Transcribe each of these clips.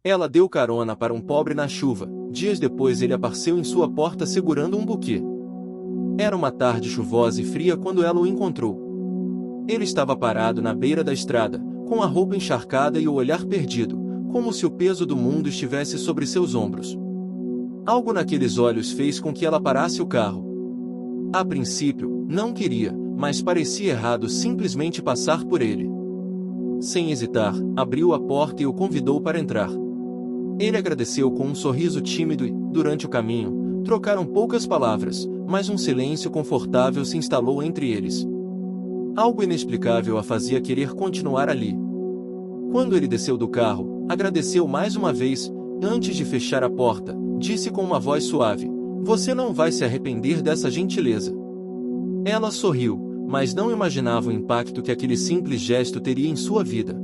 Ela deu carona para um pobre na chuva. Dias depois ele apareceu em sua porta segurando um buquê. Era uma tarde chuvosa e fria quando ela o encontrou. Ele estava parado na beira da estrada, com a roupa encharcada e o olhar perdido, como se o peso do mundo estivesse sobre seus ombros. Algo naqueles olhos fez com que ela parasse o carro. A princípio, não queria, mas parecia errado simplesmente passar por ele. Sem hesitar, abriu a porta e o convidou para entrar. Ele agradeceu com um sorriso tímido e, durante o caminho, trocaram poucas palavras, mas um silêncio confortável se instalou entre eles. Algo inexplicável a fazia querer continuar ali. Quando ele desceu do carro, agradeceu mais uma vez, e antes de fechar a porta, disse com uma voz suave: "Você não vai se arrepender dessa gentileza." Ela sorriu, mas não imaginava o impacto que aquele simples gesto teria em sua vida.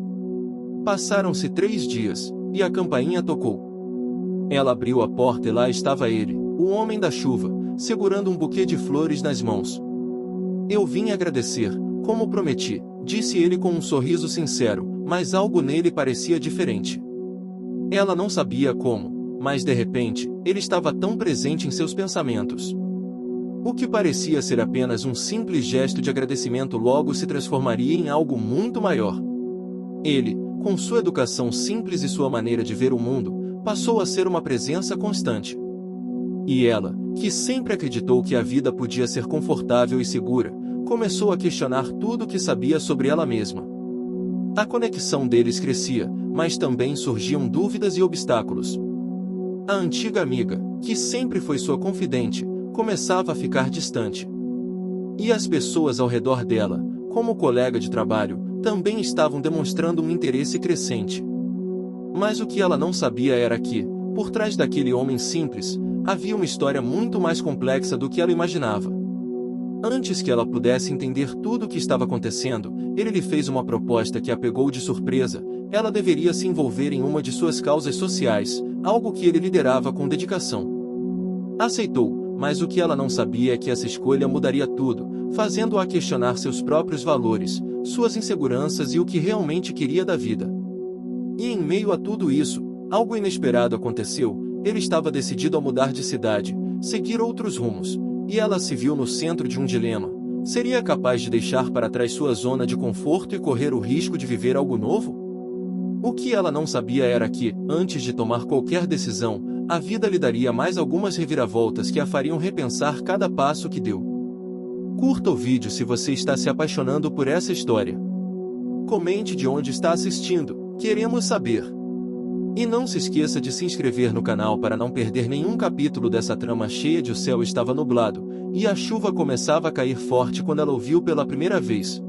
Passaram-se 3 dias, e a campainha tocou. Ela abriu a porta e lá estava ele, o homem da chuva, segurando um buquê de flores nas mãos. "Eu vim agradecer, como prometi", disse ele com um sorriso sincero, mas algo nele parecia diferente. Ela não sabia como, mas de repente, ele estava tão presente em seus pensamentos. O que parecia ser apenas um simples gesto de agradecimento logo se transformaria em algo muito maior. Ele, com sua educação simples e sua maneira de ver o mundo, passou a ser uma presença constante. E ela, que sempre acreditou que a vida podia ser confortável e segura, começou a questionar tudo o que sabia sobre ela mesma. A conexão deles crescia, mas também surgiam dúvidas e obstáculos. A antiga amiga, que sempre foi sua confidente, começava a ficar distante. E as pessoas ao redor dela, como colega de trabalho, também estavam demonstrando um interesse crescente. Mas o que ela não sabia era que, por trás daquele homem simples, havia uma história muito mais complexa do que ela imaginava. Antes que ela pudesse entender tudo o que estava acontecendo, ele lhe fez uma proposta que a pegou de surpresa. Ela deveria se envolver em uma de suas causas sociais, algo que ele liderava com dedicação. Aceitou, mas o que ela não sabia é que essa escolha mudaria tudo, fazendo-a questionar seus próprios valores, suas inseguranças e o que realmente queria da vida. E em meio a tudo isso, algo inesperado aconteceu. Ele estava decidido a mudar de cidade, seguir outros rumos, e ela se viu no centro de um dilema. Seria capaz de deixar para trás sua zona de conforto e correr o risco de viver algo novo? O que ela não sabia era que, antes de tomar qualquer decisão, a vida lhe daria mais algumas reviravoltas que a fariam repensar cada passo que deu. Curta o vídeo se você está se apaixonando por essa história. Comente de onde está assistindo, queremos saber. E não se esqueça de se inscrever no canal para não perder nenhum capítulo dessa trama cheia de o céu estava nublado, e a chuva começava a cair forte quando ela o viu pela primeira vez.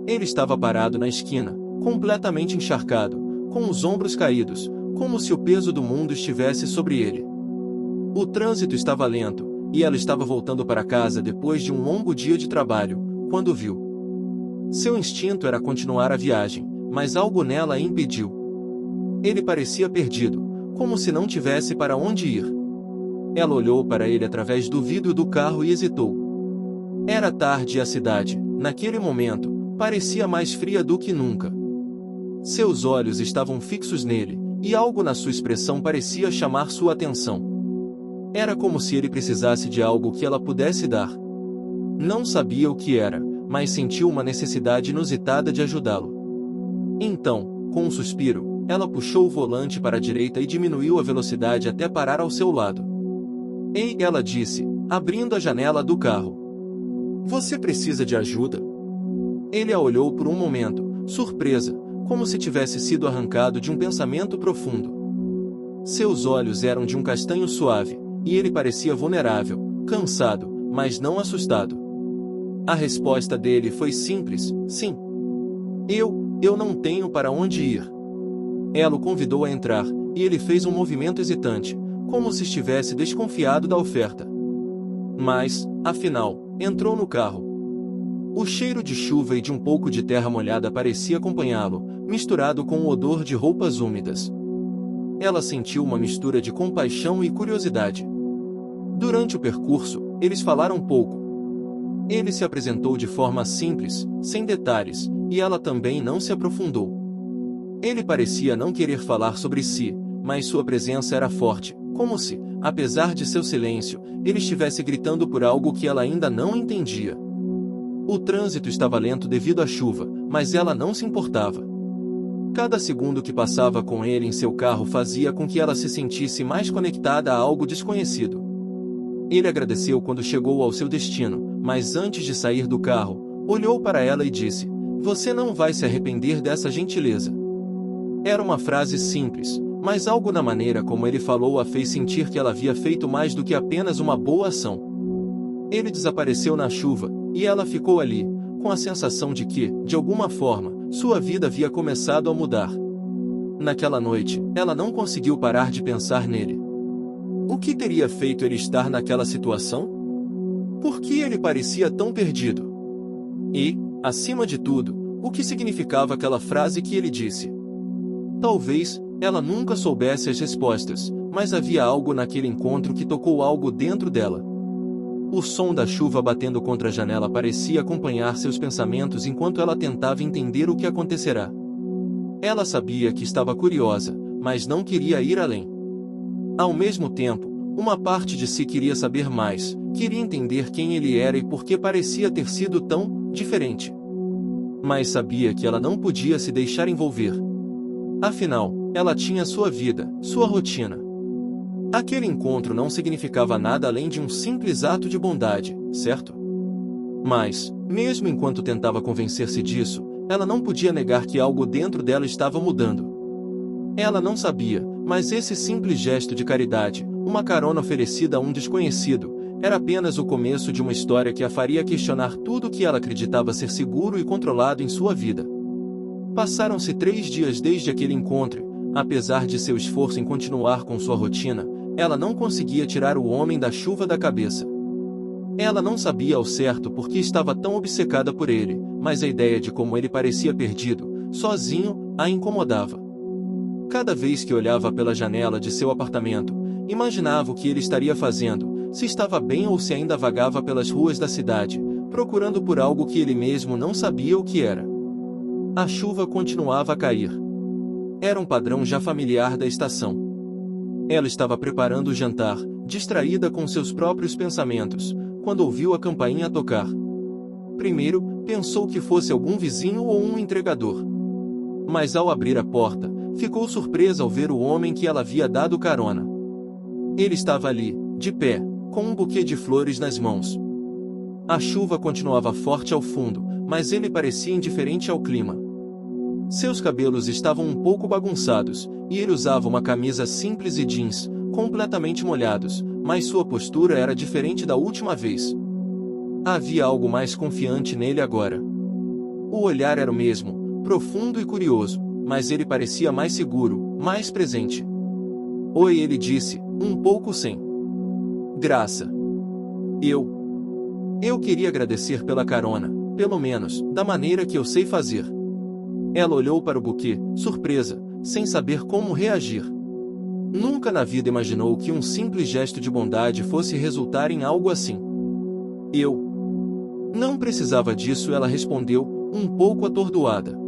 Ele estava parado na esquina, completamente encharcado, com os ombros caídos, como se o peso do mundo estivesse sobre ele. O trânsito estava lento, e ela estava voltando para casa depois de um longo dia de trabalho, quando viu. Seu instinto era continuar a viagem, mas algo nela a impediu. Ele parecia perdido, como se não tivesse para onde ir. Ela olhou para ele através do vidro do carro e hesitou. Era tarde e a cidade, naquele momento, parecia mais fria do que nunca. Seus olhos estavam fixos nele, e algo na sua expressão parecia chamar sua atenção. Era como se ele precisasse de algo que ela pudesse dar. Não sabia o que era, mas sentiu uma necessidade inusitada de ajudá-lo. Então, com um suspiro, ela puxou o volante para a direita e diminuiu a velocidade até parar ao seu lado. "Ei", ela disse, abrindo a janela do carro. "Você precisa de ajuda?" Ele a olhou por um momento, surpresa, como se tivesse sido arrancado de um pensamento profundo. Seus olhos eram de um castanho suave, e ele parecia vulnerável, cansado, mas não assustado. A resposta dele foi simples: "Sim. Eu não tenho para onde ir." Ela o convidou a entrar, e ele fez um movimento hesitante, como se estivesse desconfiado da oferta. Mas, afinal, entrou no carro. O cheiro de chuva e de um pouco de terra molhada parecia acompanhá-lo, misturado com o odor de roupas úmidas. Ela sentiu uma mistura de compaixão e curiosidade. Durante o percurso, eles falaram pouco. Ele se apresentou de forma simples, sem detalhes, e ela também não se aprofundou. Ele parecia não querer falar sobre si, mas sua presença era forte, como se, apesar de seu silêncio, ele estivesse gritando por algo que ela ainda não entendia. O trânsito estava lento devido à chuva, mas ela não se importava. Cada segundo que passava com ele em seu carro fazia com que ela se sentisse mais conectada a algo desconhecido. Ele agradeceu quando chegou ao seu destino, mas antes de sair do carro, olhou para ela e disse: "Você não vai se arrepender dessa gentileza." Era uma frase simples, mas algo na maneira como ele falou a fez sentir que ela havia feito mais do que apenas uma boa ação. Ele desapareceu na chuva, e ela ficou ali, com a sensação de que, de alguma forma, sua vida havia começado a mudar. Naquela noite, ela não conseguiu parar de pensar nele. O que teria feito ele estar naquela situação? Por que ele parecia tão perdido? E, acima de tudo, o que significava aquela frase que ele disse? Talvez, ela nunca soubesse as respostas, mas havia algo naquele encontro que tocou algo dentro dela. O som da chuva batendo contra a janela parecia acompanhar seus pensamentos enquanto ela tentava entender o que acontecerá. Ela sabia que estava curiosa, mas não queria ir além. Ao mesmo tempo, uma parte de si queria saber mais, queria entender quem ele era e por que parecia ter sido tão diferente. Mas sabia que ela não podia se deixar envolver. Afinal, ela tinha sua vida, sua rotina. Aquele encontro não significava nada além de um simples ato de bondade, certo? Mas, mesmo enquanto tentava convencer-se disso, ela não podia negar que algo dentro dela estava mudando. Ela não sabia, mas esse simples gesto de caridade, uma carona oferecida a um desconhecido, era apenas o começo de uma história que a faria questionar tudo o que ela acreditava ser seguro e controlado em sua vida. Passaram-se 3 dias desde aquele encontro. Apesar de seu esforço em continuar com sua rotina, ela não conseguia tirar o homem da chuva da cabeça. Ela não sabia ao certo por que estava tão obcecada por ele, mas a ideia de como ele parecia perdido, sozinho, a incomodava. Cada vez que olhava pela janela de seu apartamento, imaginava o que ele estaria fazendo, se estava bem ou se ainda vagava pelas ruas da cidade, procurando por algo que ele mesmo não sabia o que era. A chuva continuava a cair. Era um padrão já familiar da estação. Ela estava preparando o jantar, distraída com seus próprios pensamentos, quando ouviu a campainha tocar. Primeiro, pensou que fosse algum vizinho ou um entregador. Mas ao abrir a porta, ficou surpresa ao ver o homem que ela havia dado carona. Ele estava ali, de pé, com um buquê de flores nas mãos. A chuva continuava forte ao fundo, mas ele parecia indiferente ao clima. Seus cabelos estavam um pouco bagunçados, e ele usava uma camisa simples e jeans, completamente molhados, mas sua postura era diferente da última vez. Havia algo mais confiante nele agora. O olhar era o mesmo, profundo e curioso, mas ele parecia mais seguro, mais presente. "Oi", ele disse, um pouco sem graça. Eu queria agradecer pela carona, pelo menos, da maneira que eu sei fazer." Ela olhou para o buquê, surpresa, sem saber como reagir. Nunca na vida imaginou que um simples gesto de bondade fosse resultar em algo assim. "Eu não precisava disso", ela respondeu, um pouco atordoada.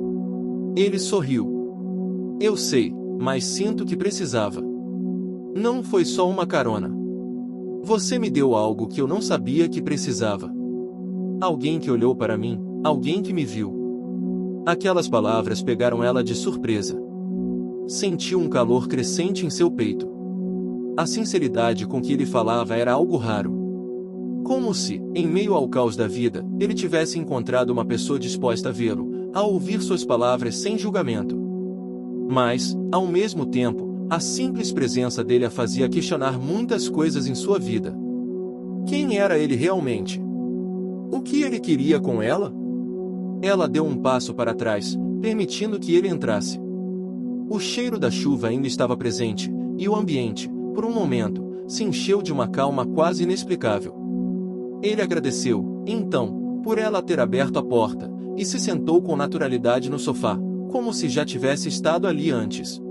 Ele sorriu. "Eu sei, mas sinto que precisava. Não foi só uma carona. Você me deu algo que eu não sabia que precisava. Alguém que olhou para mim, alguém que me viu." Aquelas palavras pegaram ela de surpresa. Sentiu um calor crescente em seu peito. A sinceridade com que ele falava era algo raro. Como se, em meio ao caos da vida, ele tivesse encontrado uma pessoa disposta a vê-lo, a ouvir suas palavras sem julgamento. Mas, ao mesmo tempo, a simples presença dele a fazia questionar muitas coisas em sua vida. Quem era ele realmente? O que ele queria com ela? Ela deu um passo para trás, permitindo que ele entrasse. O cheiro da chuva ainda estava presente, e o ambiente, por um momento, se encheu de uma calma quase inexplicável. Ele agradeceu, então, por ela ter aberto a porta, e se sentou com naturalidade no sofá, como se já tivesse estado ali antes.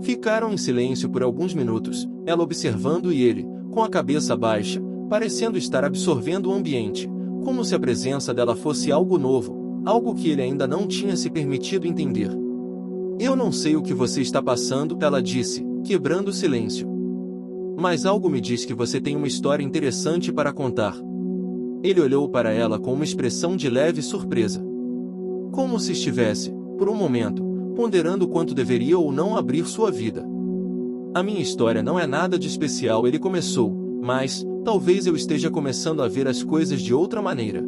Ficaram em silêncio por alguns minutos, ela observando e ele, com a cabeça baixa, parecendo estar absorvendo o ambiente, como se a presença dela fosse algo novo, algo que ele ainda não tinha se permitido entender. "Eu não sei o que você está passando", ela disse, quebrando o silêncio. Mas algo me diz que você tem uma história interessante para contar. Ele olhou para ela com uma expressão de leve surpresa. Como se estivesse, por um momento, ponderando quanto deveria ou não abrir sua vida. A minha história não é nada de especial, ele começou, mas, talvez eu esteja começando a ver as coisas de outra maneira.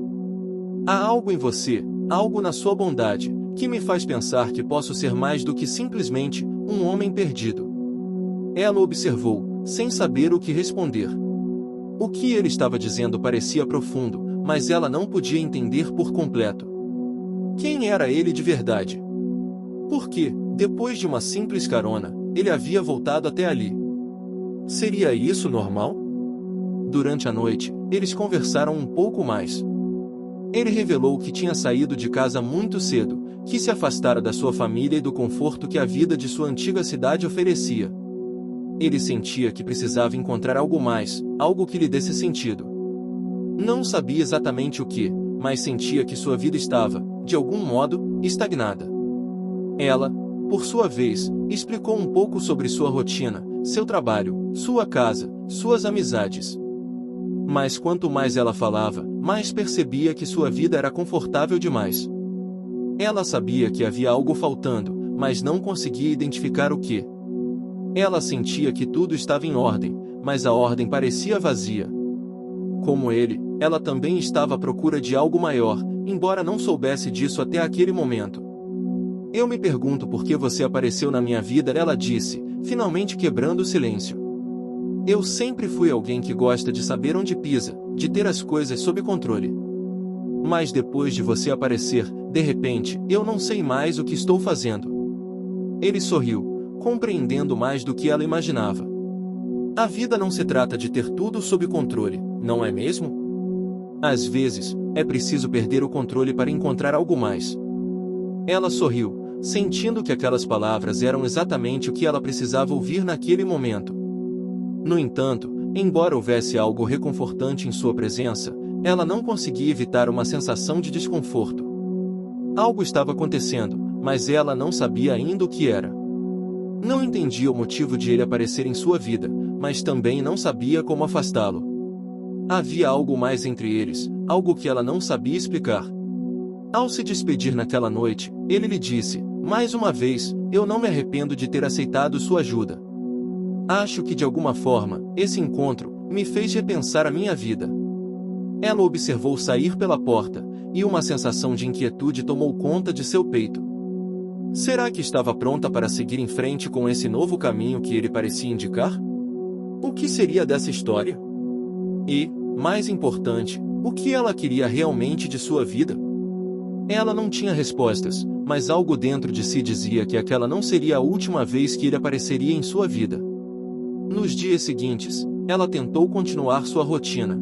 Há algo em você, algo na sua bondade, que me faz pensar que posso ser mais do que simplesmente um homem perdido. Ela observou, sem saber o que responder. O que ele estava dizendo parecia profundo, mas ela não podia entender por completo. Quem era ele de verdade? Por que, depois de uma simples carona, ele havia voltado até ali? Seria isso normal? Durante a noite, eles conversaram um pouco mais. Ele revelou que tinha saído de casa muito cedo, que se afastara da sua família e do conforto que a vida de sua antiga cidade oferecia. Ele sentia que precisava encontrar algo mais, algo que lhe desse sentido. Não sabia exatamente o que, mas sentia que sua vida estava, de algum modo, estagnada. Ela, por sua vez, explicou um pouco sobre sua rotina, seu trabalho, sua casa, suas amizades. Mas quanto mais ela falava, mais percebia que sua vida era confortável demais. Ela sabia que havia algo faltando, mas não conseguia identificar o que. Ela sentia que tudo estava em ordem, mas a ordem parecia vazia. Como ele, ela também estava à procura de algo maior, embora não soubesse disso até aquele momento. Eu me pergunto por que você apareceu na minha vida, ela disse, finalmente quebrando o silêncio. Eu sempre fui alguém que gosta de saber onde pisa, de ter as coisas sob controle. Mas depois de você aparecer, de repente, eu não sei mais o que estou fazendo. Ele sorriu, compreendendo mais do que ela imaginava. A vida não se trata de ter tudo sob controle, não é mesmo? Às vezes, é preciso perder o controle para encontrar algo mais. Ela sorriu, sentindo que aquelas palavras eram exatamente o que ela precisava ouvir naquele momento. No entanto, embora houvesse algo reconfortante em sua presença, ela não conseguia evitar uma sensação de desconforto. Algo estava acontecendo, mas ela não sabia ainda o que era. Não entendia o motivo de ele aparecer em sua vida, mas também não sabia como afastá-lo. Havia algo mais entre eles, algo que ela não sabia explicar. Ao se despedir naquela noite, ele lhe disse, mais uma vez, eu não me arrependo de ter aceitado sua ajuda. Acho que de alguma forma, esse encontro, me fez repensar a minha vida. Ela observou sair pela porta, e uma sensação de inquietude tomou conta de seu peito. Será que estava pronta para seguir em frente com esse novo caminho que ele parecia indicar? O que seria dessa história? E, mais importante, o que ela queria realmente de sua vida? Ela não tinha respostas, mas algo dentro de si dizia que aquela não seria a última vez que ele apareceria em sua vida. Nos dias seguintes, ela tentou continuar sua rotina.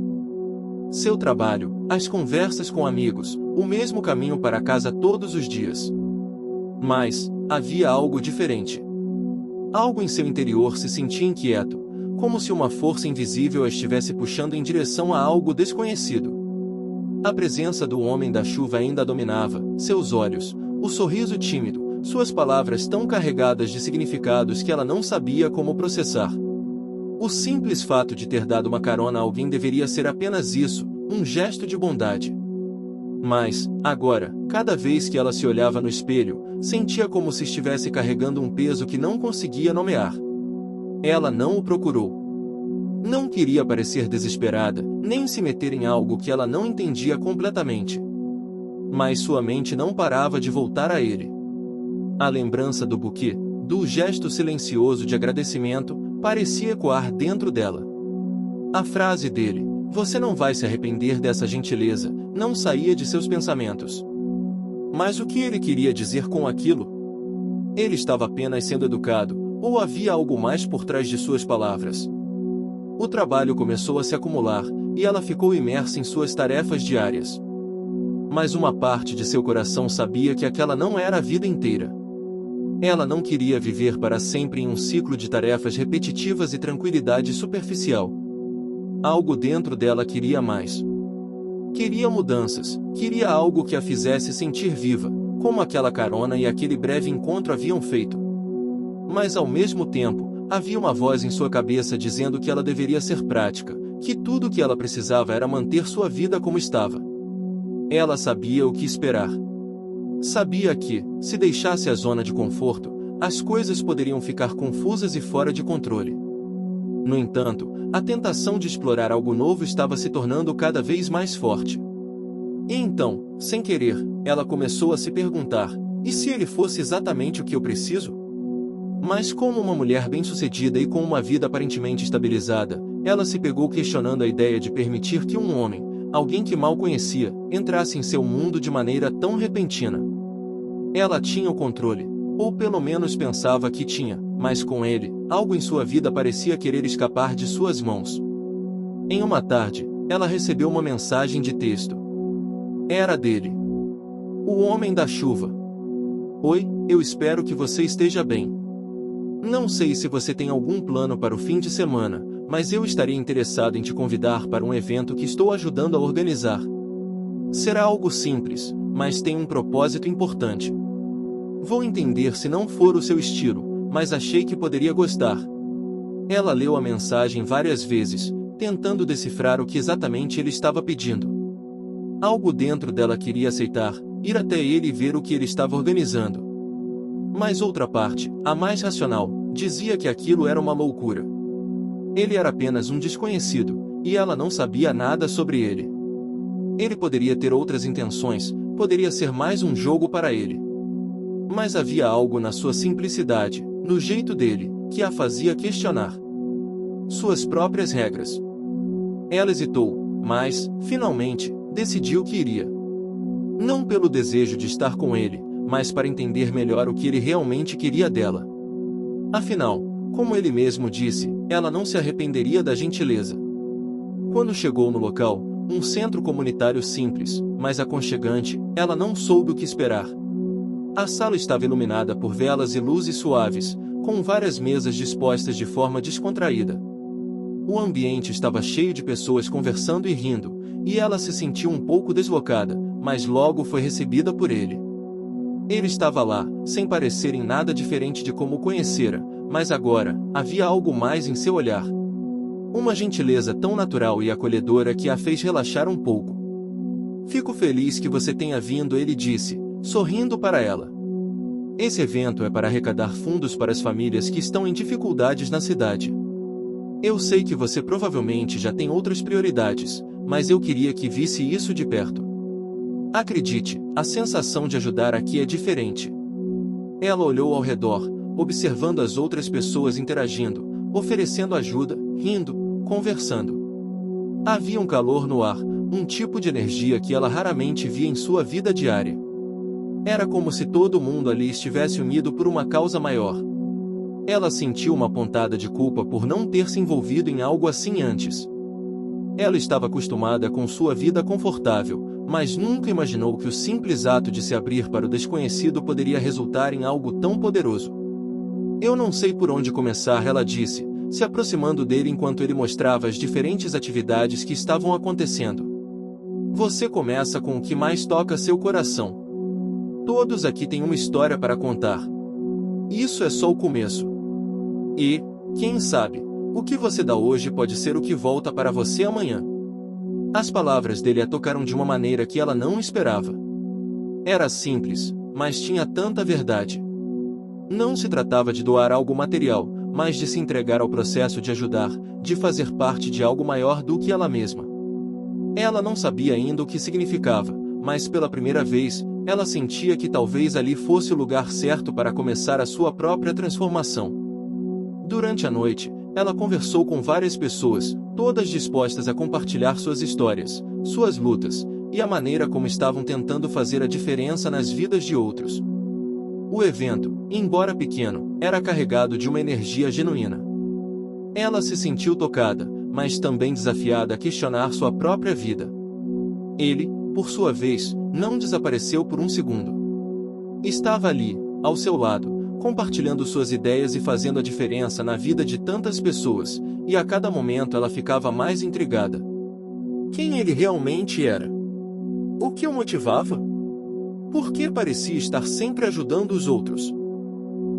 Seu trabalho, as conversas com amigos, o mesmo caminho para casa todos os dias. Mas, havia algo diferente. Algo em seu interior se sentia inquieto, como se uma força invisível a estivesse puxando em direção a algo desconhecido. A presença do homem da chuva ainda a dominava, seus olhos, o sorriso tímido, suas palavras tão carregadas de significados que ela não sabia como processar. O simples fato de ter dado uma carona a alguém deveria ser apenas isso, um gesto de bondade. Mas, agora, cada vez que ela se olhava no espelho, sentia como se estivesse carregando um peso que não conseguia nomear. Ela não o procurou. Não queria parecer desesperada, nem se meter em algo que ela não entendia completamente. Mas sua mente não parava de voltar a ele. A lembrança do buquê, do gesto silencioso de agradecimento, parecia ecoar dentro dela. A frase dele, "Você não vai se arrepender dessa gentileza", não saía de seus pensamentos. Mas o que ele queria dizer com aquilo? Ele estava apenas sendo educado, ou havia algo mais por trás de suas palavras? O trabalho começou a se acumular, e ela ficou imersa em suas tarefas diárias. Mas uma parte de seu coração sabia que aquela não era a vida inteira. Ela não queria viver para sempre em um ciclo de tarefas repetitivas e tranquilidade superficial. Algo dentro dela queria mais. Queria mudanças, queria algo que a fizesse sentir viva, como aquela carona e aquele breve encontro haviam feito. Mas ao mesmo tempo, Havia uma voz em sua cabeça dizendo que ela deveria ser prática, que tudo o que ela precisava era manter sua vida como estava. Ela sabia o que esperar. Sabia que, se deixasse a zona de conforto, as coisas poderiam ficar confusas e fora de controle. No entanto, a tentação de explorar algo novo estava se tornando cada vez mais forte. E então, sem querer, ela começou a se perguntar: e se ele fosse exatamente o que eu preciso? Mas como uma mulher bem-sucedida e com uma vida aparentemente estabilizada, ela se pegou questionando a ideia de permitir que um homem, alguém que mal conhecia, entrasse em seu mundo de maneira tão repentina. Ela tinha o controle, ou pelo menos pensava que tinha, mas com ele, algo em sua vida parecia querer escapar de suas mãos. Em uma tarde, ela recebeu uma mensagem de texto. Era dele. O homem da chuva. Oi, eu espero que você esteja bem. Não sei se você tem algum plano para o fim de semana, mas eu estaria interessado em te convidar para um evento que estou ajudando a organizar. Será algo simples, mas tem um propósito importante. Vou entender se não for o seu estilo, mas achei que poderia gostar. Ela leu a mensagem várias vezes, tentando decifrar o que exatamente ele estava pedindo. Algo dentro dela queria aceitar, ir até ele e ver o que ele estava organizando. Mas outra parte, a mais racional, dizia que aquilo era uma loucura. Ele era apenas um desconhecido, e ela não sabia nada sobre ele. Ele poderia ter outras intenções, poderia ser mais um jogo para ele. Mas havia algo na sua simplicidade, no jeito dele, que a fazia questionar suas próprias regras. Ela hesitou, mas, finalmente, decidiu que iria. Não pelo desejo de estar com ele, mas para entender melhor o que ele realmente queria dela. Afinal, como ele mesmo disse, ela não se arrependeria da gentileza. Quando chegou no local, um centro comunitário simples, mas aconchegante, ela não soube o que esperar. A sala estava iluminada por velas e luzes suaves, com várias mesas dispostas de forma descontraída. O ambiente estava cheio de pessoas conversando e rindo, e ela se sentiu um pouco deslocada, mas logo foi recebida por ele. Ele estava lá, sem parecer em nada diferente de como o conhecera, mas agora, havia algo mais em seu olhar. Uma gentileza tão natural e acolhedora que a fez relaxar um pouco. Fico feliz que você tenha vindo, ele disse, sorrindo para ela. Esse evento é para arrecadar fundos para as famílias que estão em dificuldades na cidade. Eu sei que você provavelmente já tem outras prioridades, mas eu queria que visse isso de perto. Acredite, a sensação de ajudar aqui é diferente. Ela olhou ao redor, observando as outras pessoas interagindo, oferecendo ajuda, rindo, conversando. Havia um calor no ar, um tipo de energia que ela raramente via em sua vida diária. Era como se todo mundo ali estivesse unido por uma causa maior. Ela sentiu uma pontada de culpa por não ter se envolvido em algo assim antes. Ela estava acostumada com sua vida confortável, mas nunca imaginou que o simples ato de se abrir para o desconhecido poderia resultar em algo tão poderoso. Eu não sei por onde começar, ela disse, se aproximando dele enquanto ele mostrava as diferentes atividades que estavam acontecendo. Você começa com o que mais toca seu coração. Todos aqui têm uma história para contar. Isso é só o começo. E, quem sabe, o que você dá hoje pode ser o que volta para você amanhã. As palavras dele a tocaram de uma maneira que ela não esperava. Era simples, mas tinha tanta verdade. Não se tratava de doar algo material, mas de se entregar ao processo de ajudar, de fazer parte de algo maior do que ela mesma. Ela não sabia ainda o que significava, mas pela primeira vez, ela sentia que talvez ali fosse o lugar certo para começar a sua própria transformação. Durante a noite, ela conversou com várias pessoas, todas dispostas a compartilhar suas histórias, suas lutas, e a maneira como estavam tentando fazer a diferença nas vidas de outros. O evento, embora pequeno, era carregado de uma energia genuína. Ela se sentiu tocada, mas também desafiada a questionar sua própria vida. Ele, por sua vez, não desapareceu por um segundo. Estava ali, ao seu lado, compartilhando suas ideias e fazendo a diferença na vida de tantas pessoas, e a cada momento ela ficava mais intrigada. Quem ele realmente era? O que o motivava? Por que parecia estar sempre ajudando os outros?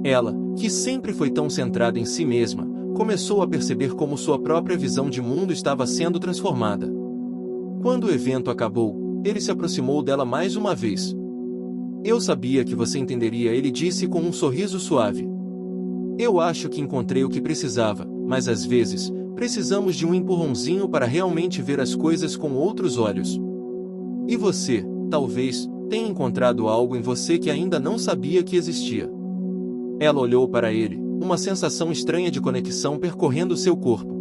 Ela, que sempre foi tão centrada em si mesma, começou a perceber como sua própria visão de mundo estava sendo transformada. Quando o evento acabou, ele se aproximou dela mais uma vez. Eu sabia que você entenderia, ele disse com um sorriso suave. Eu acho que encontrei o que precisava, mas às vezes, precisamos de um empurrãozinho para realmente ver as coisas com outros olhos. E você, talvez, tenha encontrado algo em você que ainda não sabia que existia. Ela olhou para ele, uma sensação estranha de conexão percorrendo seu corpo.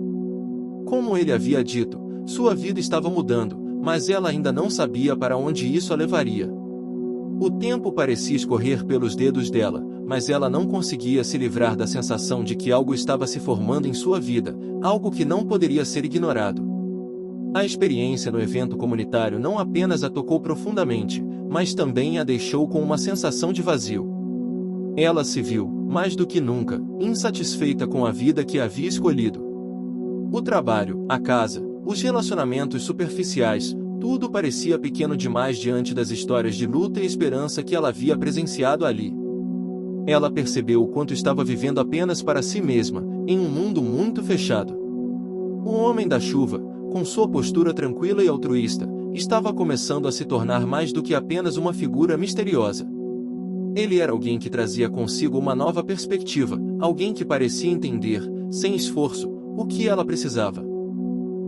Como ele havia dito, sua vida estava mudando, mas ela ainda não sabia para onde isso a levaria. O tempo parecia escorrer pelos dedos dela, mas ela não conseguia se livrar da sensação de que algo estava se formando em sua vida, algo que não poderia ser ignorado. A experiência no evento comunitário não apenas a tocou profundamente, mas também a deixou com uma sensação de vazio. Ela se viu, mais do que nunca, insatisfeita com a vida que havia escolhido. O trabalho, a casa, os relacionamentos superficiais, tudo parecia pequeno demais diante das histórias de luta e esperança que ela havia presenciado ali. Ela percebeu o quanto estava vivendo apenas para si mesma, em um mundo muito fechado. O homem da chuva, com sua postura tranquila e altruísta, estava começando a se tornar mais do que apenas uma figura misteriosa. Ele era alguém que trazia consigo uma nova perspectiva, alguém que parecia entender, sem esforço, o que ela precisava.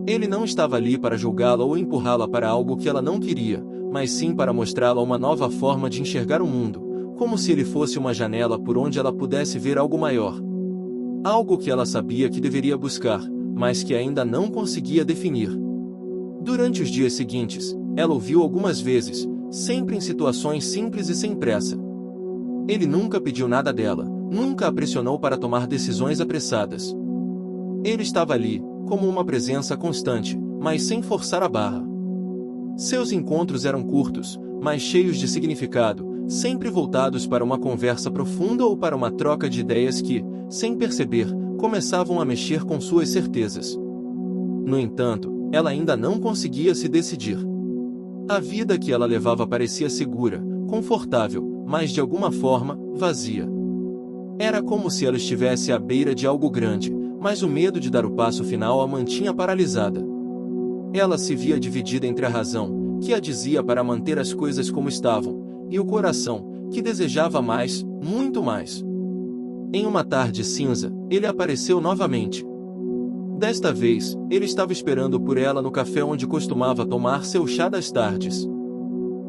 Ele não estava ali para julgá-la ou empurrá-la para algo que ela não queria, mas sim para mostrá-la uma nova forma de enxergar o mundo, como se ele fosse uma janela por onde ela pudesse ver algo maior. Algo que ela sabia que deveria buscar, mas que ainda não conseguia definir. Durante os dias seguintes, ela ouviu algumas vezes, sempre em situações simples e sem pressa. Ele nunca pediu nada dela, nunca a pressionou para tomar decisões apressadas. Ele estava ali, como uma presença constante, mas sem forçar a barra. Seus encontros eram curtos, mas cheios de significado, sempre voltados para uma conversa profunda ou para uma troca de ideias que, sem perceber, começavam a mexer com suas certezas. No entanto, ela ainda não conseguia se decidir. A vida que ela levava parecia segura, confortável, mas de alguma forma, vazia. Era como se ela estivesse à beira de algo grande, mas o medo de dar o passo final a mantinha paralisada. Ela se via dividida entre a razão, que a dizia para manter as coisas como estavam, e o coração, que desejava mais, muito mais. Em uma tarde cinza, ele apareceu novamente. Desta vez, ele estava esperando por ela no café onde costumava tomar seu chá das tardes.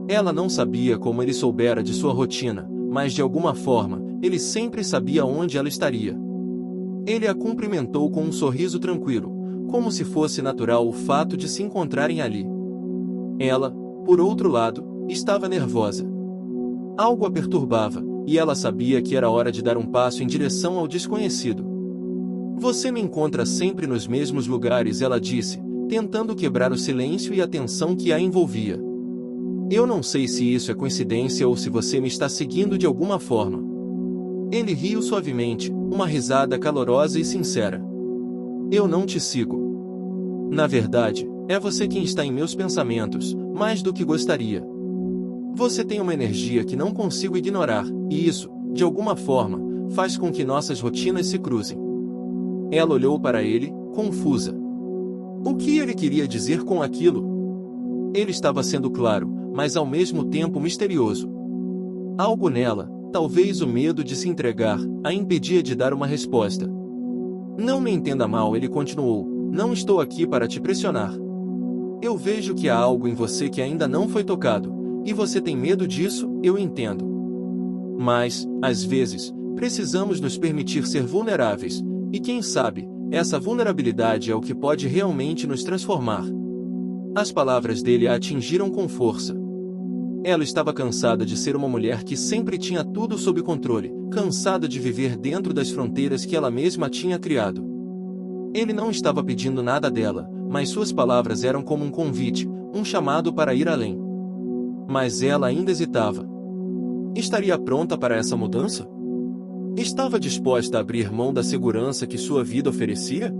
Ela não sabia como ele soubera de sua rotina, mas de alguma forma, ele sempre sabia onde ela estaria. Ele a cumprimentou com um sorriso tranquilo, como se fosse natural o fato de se encontrarem ali. Ela, por outro lado, estava nervosa. Algo a perturbava, e ela sabia que era hora de dar um passo em direção ao desconhecido. Você me encontra sempre nos mesmos lugares, ela disse, tentando quebrar o silêncio e a tensão que a envolvia. Eu não sei se isso é coincidência ou se você me está seguindo de alguma forma. Ele riu suavemente, uma risada calorosa e sincera. Eu não te sigo. Na verdade, é você quem está em meus pensamentos, mais do que gostaria. Você tem uma energia que não consigo ignorar, e isso, de alguma forma, faz com que nossas rotinas se cruzem. Ela olhou para ele, confusa. O que ele queria dizer com aquilo? Ele estava sendo claro, mas ao mesmo tempo misterioso. Algo nela, talvez o medo de se entregar, a impedia de dar uma resposta. Não me entenda mal, ele continuou, não estou aqui para te pressionar. Eu vejo que há algo em você que ainda não foi tocado, e você tem medo disso, eu entendo. Mas, às vezes, precisamos nos permitir ser vulneráveis, e quem sabe, essa vulnerabilidade é o que pode realmente nos transformar. As palavras dele a atingiram com força. Ela estava cansada de ser uma mulher que sempre tinha tudo sob controle, cansada de viver dentro das fronteiras que ela mesma tinha criado. Ele não estava pedindo nada dela, mas suas palavras eram como um convite, um chamado para ir além. Mas ela ainda hesitava. Estaria pronta para essa mudança? Estava disposta a abrir mão da segurança que sua vida oferecia?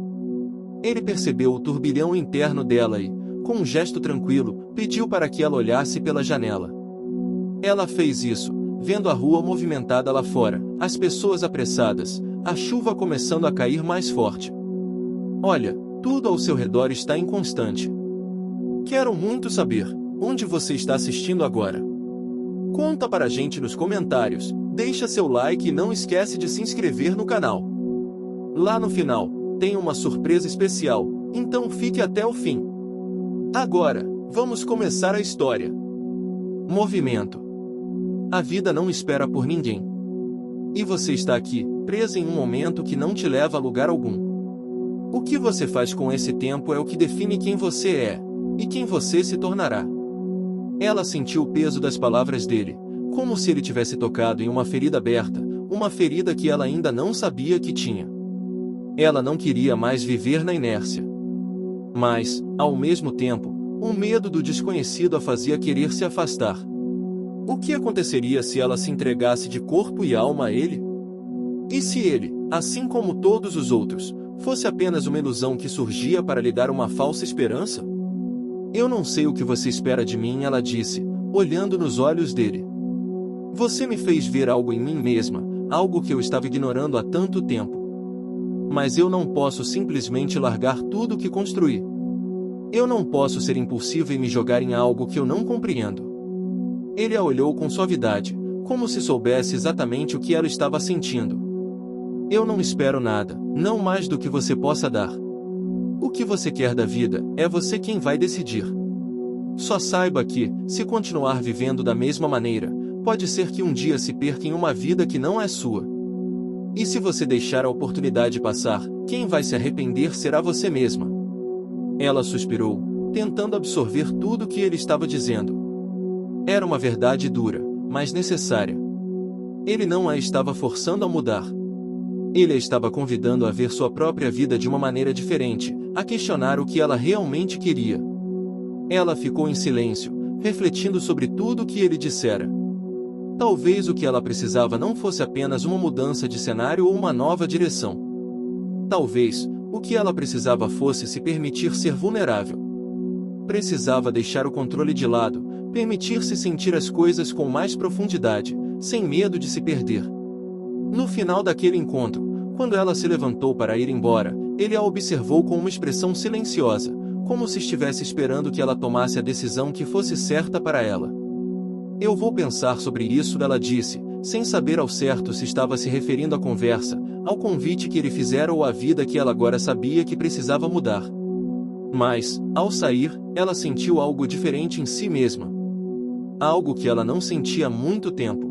Ele percebeu o turbilhão interno dela e, com um gesto tranquilo, pediu para que ela olhasse pela janela. Ela fez isso, vendo a rua movimentada lá fora, as pessoas apressadas, a chuva começando a cair mais forte. Olha, tudo ao seu redor está inconstante. Quero muito saber, onde você está assistindo agora? Conta para a gente nos comentários, deixa seu like e não esquece de se inscrever no canal. Lá no final, tem uma surpresa especial, então fique até o fim. Agora, vamos começar a história. Movimento. A vida não espera por ninguém. E você está aqui, preso em um momento que não te leva a lugar algum. O que você faz com esse tempo é o que define quem você é, e quem você se tornará. Ela sentiu o peso das palavras dele, como se ele tivesse tocado em uma ferida aberta, uma ferida que ela ainda não sabia que tinha. Ela não queria mais viver na inércia. Mas, ao mesmo tempo, o medo do desconhecido a fazia querer se afastar. O que aconteceria se ela se entregasse de corpo e alma a ele? E se ele, assim como todos os outros, fosse apenas uma ilusão que surgia para lhe dar uma falsa esperança? Eu não sei o que você espera de mim, ela disse, olhando nos olhos dele. Você me fez ver algo em mim mesma, algo que eu estava ignorando há tanto tempo. Mas eu não posso simplesmente largar tudo o que construí. Eu não posso ser impulsivo e me jogar em algo que eu não compreendo. Ele a olhou com suavidade, como se soubesse exatamente o que ela estava sentindo. Eu não espero nada, não mais do que você possa dar. O que você quer da vida, é você quem vai decidir. Só saiba que, se continuar vivendo da mesma maneira, pode ser que um dia se perca em uma vida que não é sua. E se você deixar a oportunidade passar, quem vai se arrepender será você mesma. Ela suspirou, tentando absorver tudo o que ele estava dizendo. Era uma verdade dura, mas necessária. Ele não a estava forçando a mudar. Ele a estava convidando a ver sua própria vida de uma maneira diferente, a questionar o que ela realmente queria. Ela ficou em silêncio, refletindo sobre tudo o que ele dissera. Talvez o que ela precisava não fosse apenas uma mudança de cenário ou uma nova direção. Talvez, o que ela precisava fosse se permitir ser vulnerável. Precisava deixar o controle de lado, permitir-se sentir as coisas com mais profundidade, sem medo de se perder. No final daquele encontro, quando ela se levantou para ir embora, ele a observou com uma expressão silenciosa, como se estivesse esperando que ela tomasse a decisão que fosse certa para ela. Eu vou pensar sobre isso, ela disse, sem saber ao certo se estava se referindo à conversa, ao convite que ele fizera ou à vida que ela agora sabia que precisava mudar. Mas, ao sair, ela sentiu algo diferente em si mesma. Algo que ela não sentia há muito tempo.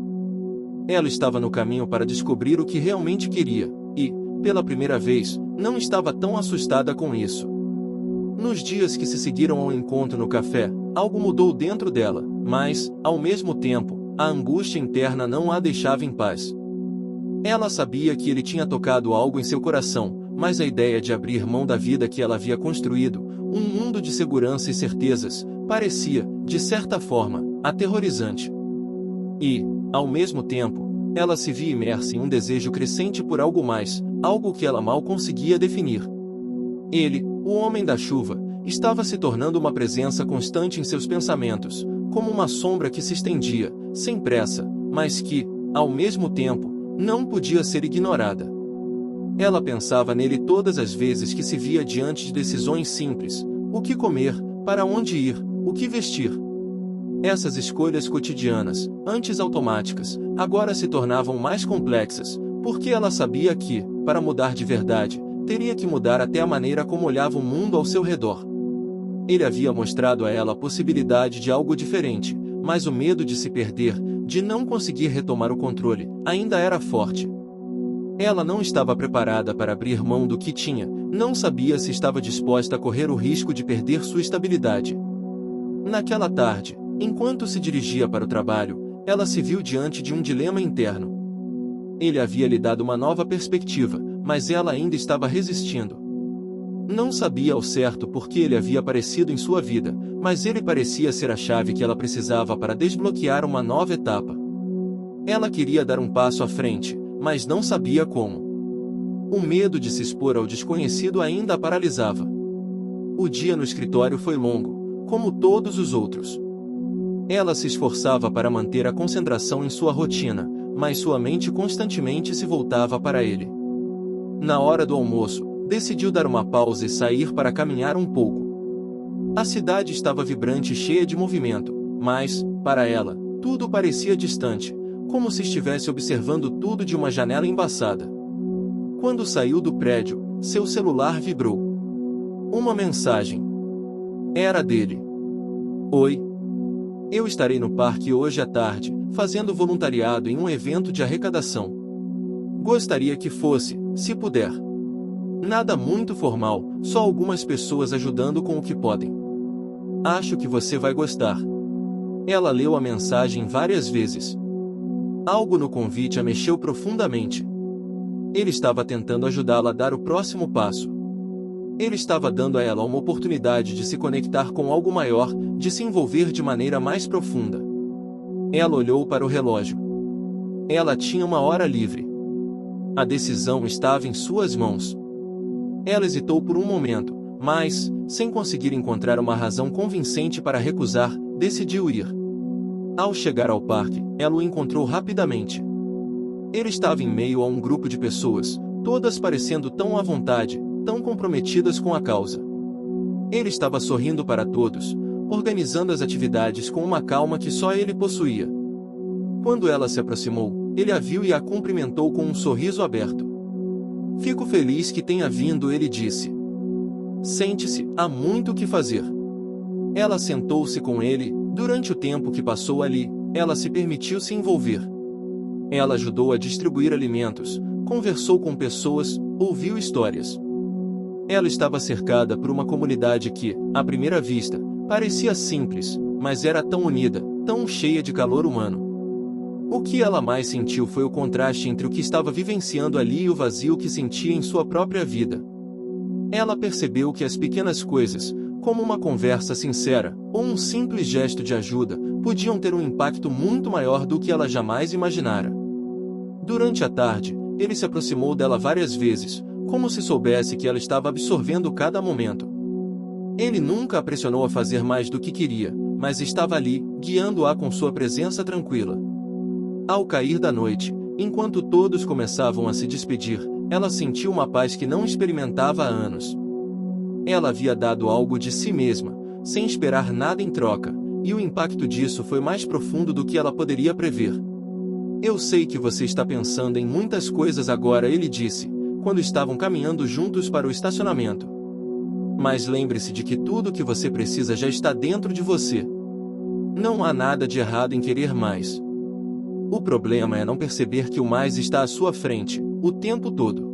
Ela estava no caminho para descobrir o que realmente queria, e, pela primeira vez, não estava tão assustada com isso. Nos dias que se seguiram ao encontro no café, algo mudou dentro dela, mas, ao mesmo tempo, a angústia interna não a deixava em paz. Ela sabia que ele tinha tocado algo em seu coração, mas a ideia de abrir mão da vida que ela havia construído, um mundo de segurança e certezas, parecia, de certa forma, aterrorizante. E, ao mesmo tempo, ela se via imersa em um desejo crescente por algo mais, algo que ela mal conseguia definir. Ele, o homem da chuva, estava se tornando uma presença constante em seus pensamentos, como uma sombra que se estendia, sem pressa, mas que, ao mesmo tempo, não podia ser ignorada. Ela pensava nele todas as vezes que se via diante de decisões simples: o que comer, para onde ir, o que vestir. Essas escolhas cotidianas, antes automáticas, agora se tornavam mais complexas, porque ela sabia que, para mudar de verdade, teria que mudar até a maneira como olhava o mundo ao seu redor. Ele havia mostrado a ela a possibilidade de algo diferente, mas o medo de se perder, de não conseguir retomar o controle, ainda era forte. Ela não estava preparada para abrir mão do que tinha, não sabia se estava disposta a correr o risco de perder sua estabilidade. Naquela tarde, enquanto se dirigia para o trabalho, ela se viu diante de um dilema interno. Ele havia lhe dado uma nova perspectiva, mas ela ainda estava resistindo. Não sabia ao certo por que ele havia aparecido em sua vida, mas ele parecia ser a chave que ela precisava para desbloquear uma nova etapa. Ela queria dar um passo à frente, mas não sabia como. O medo de se expor ao desconhecido ainda a paralisava. O dia no escritório foi longo, como todos os outros. Ela se esforçava para manter a concentração em sua rotina, mas sua mente constantemente se voltava para ele. Na hora do almoço, decidiu dar uma pausa e sair para caminhar um pouco. A cidade estava vibrante e cheia de movimento, mas, para ela, tudo parecia distante, como se estivesse observando tudo de uma janela embaçada. Quando saiu do prédio, seu celular vibrou. Uma mensagem. Era dele. Oi. Eu estarei no parque hoje à tarde, fazendo voluntariado em um evento de arrecadação. Gostaria que fosse, se puder. Nada muito formal, só algumas pessoas ajudando com o que podem. Acho que você vai gostar. Ela leu a mensagem várias vezes. Algo no convite a mexeu profundamente. Ele estava tentando ajudá-la a dar o próximo passo. Ele estava dando a ela uma oportunidade de se conectar com algo maior, de se envolver de maneira mais profunda. Ela olhou para o relógio. Ela tinha uma hora livre. A decisão estava em suas mãos. Ela hesitou por um momento, mas, sem conseguir encontrar uma razão convincente para recusar, decidiu ir. Ao chegar ao parque, ela o encontrou rapidamente. Ele estava em meio a um grupo de pessoas, todas parecendo tão à vontade, tão comprometidas com a causa. Ele estava sorrindo para todos, organizando as atividades com uma calma que só ele possuía. Quando ela se aproximou, ele a viu e a cumprimentou com um sorriso aberto. Fico feliz que tenha vindo, ele disse. Sente-se, há muito o que fazer. Ela sentou-se com ele, durante o tempo que passou ali, ela se permitiu se envolver. Ela ajudou a distribuir alimentos, conversou com pessoas, ouviu histórias. Ela estava cercada por uma comunidade que, à primeira vista, parecia simples, mas era tão unida, tão cheia de calor humano. O que ela mais sentiu foi o contraste entre o que estava vivenciando ali e o vazio que sentia em sua própria vida. Ela percebeu que as pequenas coisas, como uma conversa sincera, ou um simples gesto de ajuda, podiam ter um impacto muito maior do que ela jamais imaginara. Durante a tarde, ele se aproximou dela várias vezes, como se soubesse que ela estava absorvendo cada momento. Ele nunca a pressionou a fazer mais do que queria, mas estava ali, guiando-a com sua presença tranquila. Ao cair da noite, enquanto todos começavam a se despedir, ela sentiu uma paz que não experimentava há anos. Ela havia dado algo de si mesma, sem esperar nada em troca, e o impacto disso foi mais profundo do que ela poderia prever. Eu sei que você está pensando em muitas coisas agora, ele disse, quando estavam caminhando juntos para o estacionamento. Mas lembre-se de que tudo o que você precisa já está dentro de você. Não há nada de errado em querer mais. O problema é não perceber que o mais está à sua frente, o tempo todo.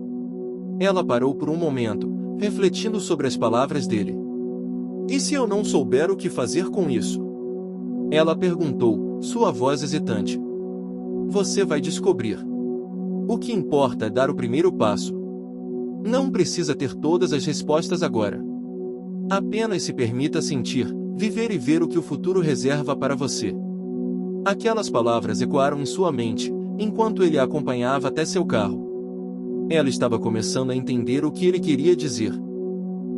Ela parou por um momento, refletindo sobre as palavras dele. E se eu não souber o que fazer com isso? Ela perguntou, sua voz hesitante. Você vai descobrir. O que importa é dar o primeiro passo. Não precisa ter todas as respostas agora. Apenas se permita sentir, viver e ver o que o futuro reserva para você. Aquelas palavras ecoaram em sua mente, enquanto ele a acompanhava até seu carro. Ela estava começando a entender o que ele queria dizer.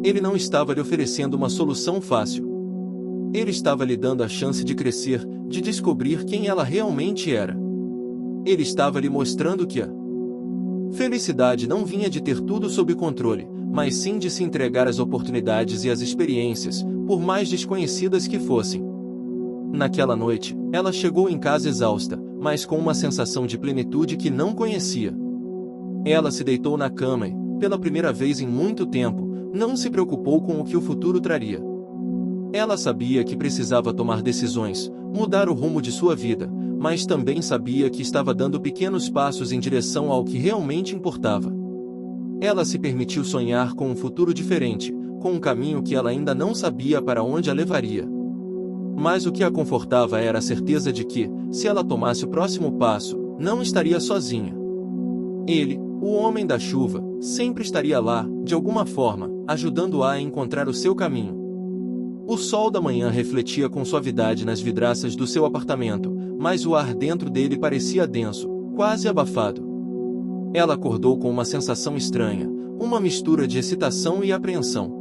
Ele não estava lhe oferecendo uma solução fácil. Ele estava lhe dando a chance de crescer, de descobrir quem ela realmente era. Ele estava lhe mostrando que a felicidade não vinha de ter tudo sob controle, mas sim de se entregar às oportunidades e às experiências, por mais desconhecidas que fossem. Naquela noite, ela chegou em casa exausta, mas com uma sensação de plenitude que não conhecia. Ela se deitou na cama e, pela primeira vez em muito tempo, não se preocupou com o que o futuro traria. Ela sabia que precisava tomar decisões, mudar o rumo de sua vida, mas também sabia que estava dando pequenos passos em direção ao que realmente importava. Ela se permitiu sonhar com um futuro diferente, com um caminho que ela ainda não sabia para onde a levaria. Mas o que a confortava era a certeza de que, se ela tomasse o próximo passo, não estaria sozinha. Ele, o homem da chuva, sempre estaria lá, de alguma forma, ajudando-a a encontrar o seu caminho. O sol da manhã refletia com suavidade nas vidraças do seu apartamento, mas o ar dentro dele parecia denso, quase abafado. Ela acordou com uma sensação estranha, uma mistura de excitação e apreensão.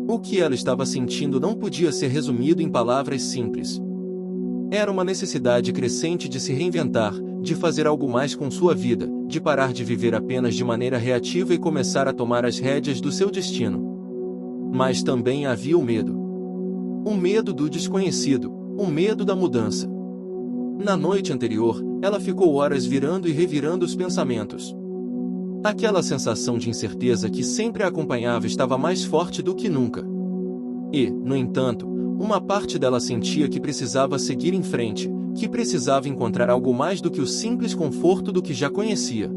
O que ela estava sentindo não podia ser resumido em palavras simples. Era uma necessidade crescente de se reinventar, de fazer algo mais com sua vida, de parar de viver apenas de maneira reativa e começar a tomar as rédeas do seu destino. Mas também havia o medo. O medo do desconhecido, o medo da mudança. Na noite anterior, ela ficou horas virando e revirando os pensamentos. Aquela sensação de incerteza que sempre a acompanhava estava mais forte do que nunca. E, no entanto, uma parte dela sentia que precisava seguir em frente, que precisava encontrar algo mais do que o simples conforto do que já conhecia.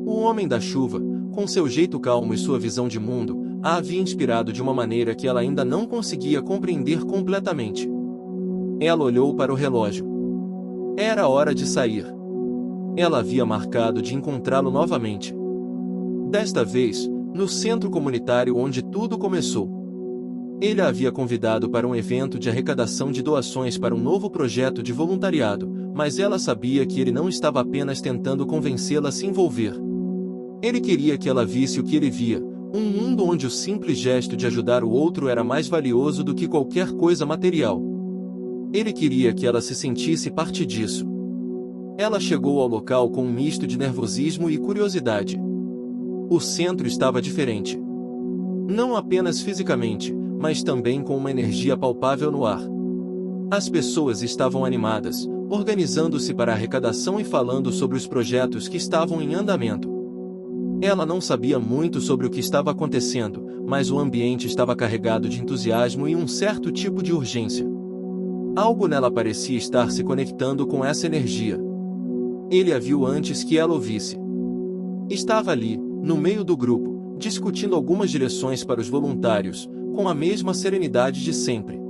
O Homem da Chuva, com seu jeito calmo e sua visão de mundo, a havia inspirado de uma maneira que ela ainda não conseguia compreender completamente. Ela olhou para o relógio. Era hora de sair. Ela havia marcado de encontrá-lo novamente. Desta vez, no centro comunitário onde tudo começou. Ele a havia convidado para um evento de arrecadação de doações para um novo projeto de voluntariado, mas ela sabia que ele não estava apenas tentando convencê-la a se envolver. Ele queria que ela visse o que ele via, um mundo onde o simples gesto de ajudar o outro era mais valioso do que qualquer coisa material. Ele queria que ela se sentisse parte disso. Ela chegou ao local com um misto de nervosismo e curiosidade. O centro estava diferente. Não apenas fisicamente, mas também com uma energia palpável no ar. As pessoas estavam animadas, organizando-se para a arrecadação e falando sobre os projetos que estavam em andamento. Ela não sabia muito sobre o que estava acontecendo, mas o ambiente estava carregado de entusiasmo e um certo tipo de urgência. Algo nela parecia estar se conectando com essa energia. Ele a viu antes que ela o visse. Estava ali, no meio do grupo, discutindo algumas direções para os voluntários, com a mesma serenidade de sempre.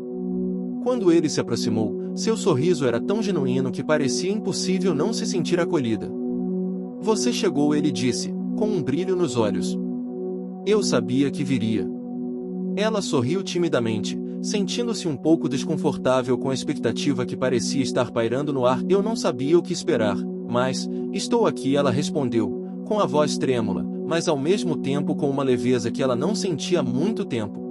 Quando ele se aproximou, seu sorriso era tão genuíno que parecia impossível não se sentir acolhida. "Você chegou", ele disse, com um brilho nos olhos. "Eu sabia que viria." Ela sorriu timidamente, sentindo-se um pouco desconfortável com a expectativa que parecia estar pairando no ar. "Eu não sabia o que esperar, mas, estou aqui", ela respondeu, com a voz trêmula, mas ao mesmo tempo com uma leveza que ela não sentia há muito tempo.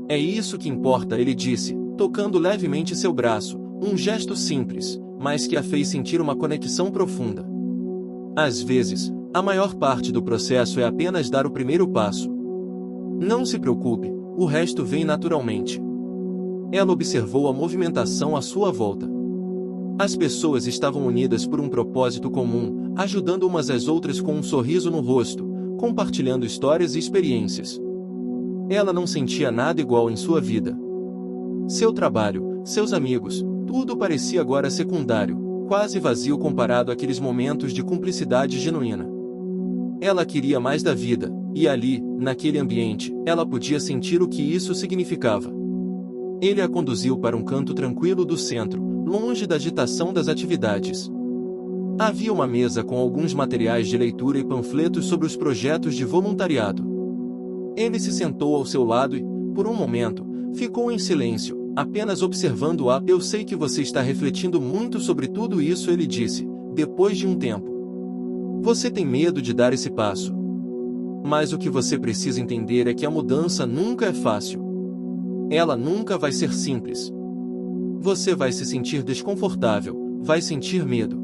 "É isso que importa", ele disse, tocando levemente seu braço, um gesto simples, mas que a fez sentir uma conexão profunda. Às vezes, a maior parte do processo é apenas dar o primeiro passo. Não se preocupe, o resto vem naturalmente. Ela observou a movimentação à sua volta. As pessoas estavam unidas por um propósito comum, ajudando umas às outras com um sorriso no rosto, compartilhando histórias e experiências. Ela não sentia nada igual em sua vida. Seu trabalho, seus amigos, tudo parecia agora secundário, quase vazio comparado àqueles momentos de cumplicidade genuína. Ela queria mais da vida, e ali, naquele ambiente, ela podia sentir o que isso significava. Ele a conduziu para um canto tranquilo do centro, longe da agitação das atividades. Havia uma mesa com alguns materiais de leitura e panfletos sobre os projetos de voluntariado. Ele se sentou ao seu lado e, por um momento, ficou em silêncio, apenas observando-a. "Eu sei que você está refletindo muito sobre tudo isso", ele disse, depois de um tempo. "Você tem medo de dar esse passo. Mas o que você precisa entender é que a mudança nunca é fácil. Ela nunca vai ser simples. Você vai se sentir desconfortável, vai sentir medo.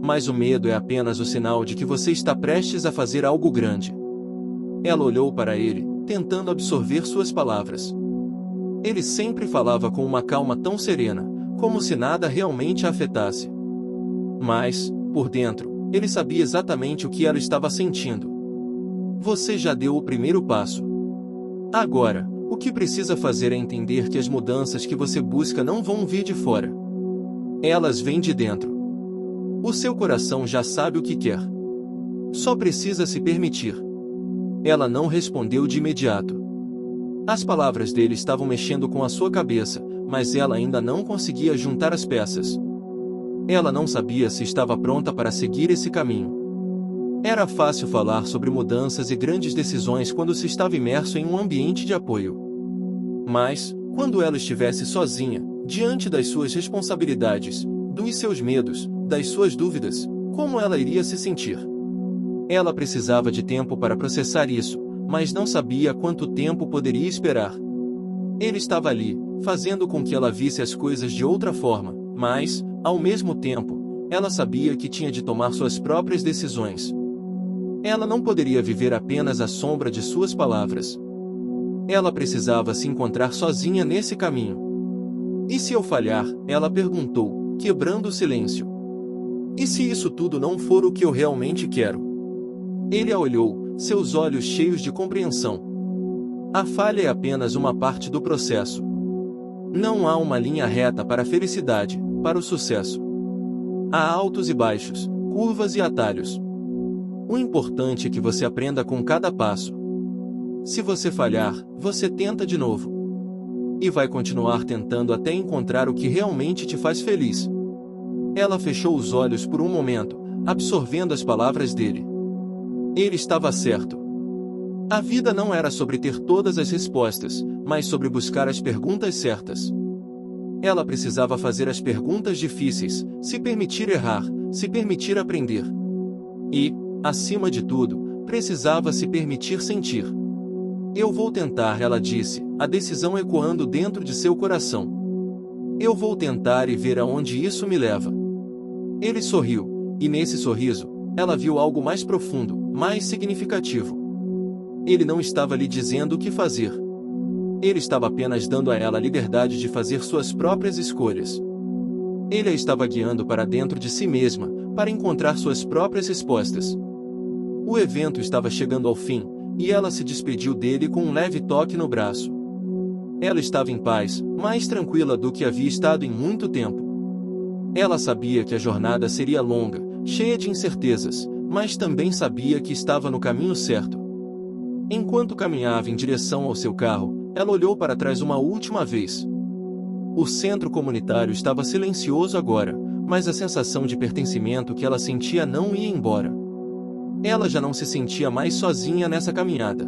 Mas o medo é apenas o sinal de que você está prestes a fazer algo grande." Ela olhou para ele, tentando absorver suas palavras. Ele sempre falava com uma calma tão serena, como se nada realmente a afetasse. Mas, por dentro, ele sabia exatamente o que ela estava sentindo. "Você já deu o primeiro passo. Agora, o que precisa fazer é entender que as mudanças que você busca não vão vir de fora. Elas vêm de dentro. O seu coração já sabe o que quer. Só precisa se permitir." Ela não respondeu de imediato. As palavras dele estavam mexendo com a sua cabeça, mas ela ainda não conseguia juntar as peças. Ela não sabia se estava pronta para seguir esse caminho. Era fácil falar sobre mudanças e grandes decisões quando se estava imerso em um ambiente de apoio. Mas, quando ela estivesse sozinha, diante das suas responsabilidades, dos seus medos, das suas dúvidas, como ela iria se sentir? Ela precisava de tempo para processar isso, mas não sabia quanto tempo poderia esperar. Ele estava ali, fazendo com que ela visse as coisas de outra forma, mas, ao mesmo tempo, ela sabia que tinha de tomar suas próprias decisões. Ela não poderia viver apenas à sombra de suas palavras. Ela precisava se encontrar sozinha nesse caminho. E se eu falhar? Ela perguntou, quebrando o silêncio. E se isso tudo não for o que eu realmente quero? Ele a olhou, seus olhos cheios de compreensão. A falha é apenas uma parte do processo. Não há uma linha reta para a felicidade, para o sucesso. Há altos e baixos, curvas e atalhos. O importante é que você aprenda com cada passo. Se você falhar, você tenta de novo. E vai continuar tentando até encontrar o que realmente te faz feliz. Ela fechou os olhos por um momento, absorvendo as palavras dele. Ele estava certo. A vida não era sobre ter todas as respostas, mas sobre buscar as perguntas certas. Ela precisava fazer as perguntas difíceis, se permitir errar, se permitir aprender. E, acima de tudo, precisava se permitir sentir. Eu vou tentar, ela disse, a decisão ecoando dentro de seu coração. Eu vou tentar e ver aonde isso me leva. Ele sorriu, e nesse sorriso, ela viu algo mais profundo, mais significativo. Ele não estava lhe dizendo o que fazer. Ele estava apenas dando a ela a liberdade de fazer suas próprias escolhas. Ele a estava guiando para dentro de si mesma, para encontrar suas próprias respostas. O evento estava chegando ao fim, e ela se despediu dele com um leve toque no braço. Ela estava em paz, mais tranquila do que havia estado em muito tempo. Ela sabia que a jornada seria longa, cheia de incertezas, mas também sabia que estava no caminho certo. Enquanto caminhava em direção ao seu carro, ela olhou para trás uma última vez. O centro comunitário estava silencioso agora, mas a sensação de pertencimento que ela sentia não ia embora. Ela já não se sentia mais sozinha nessa caminhada.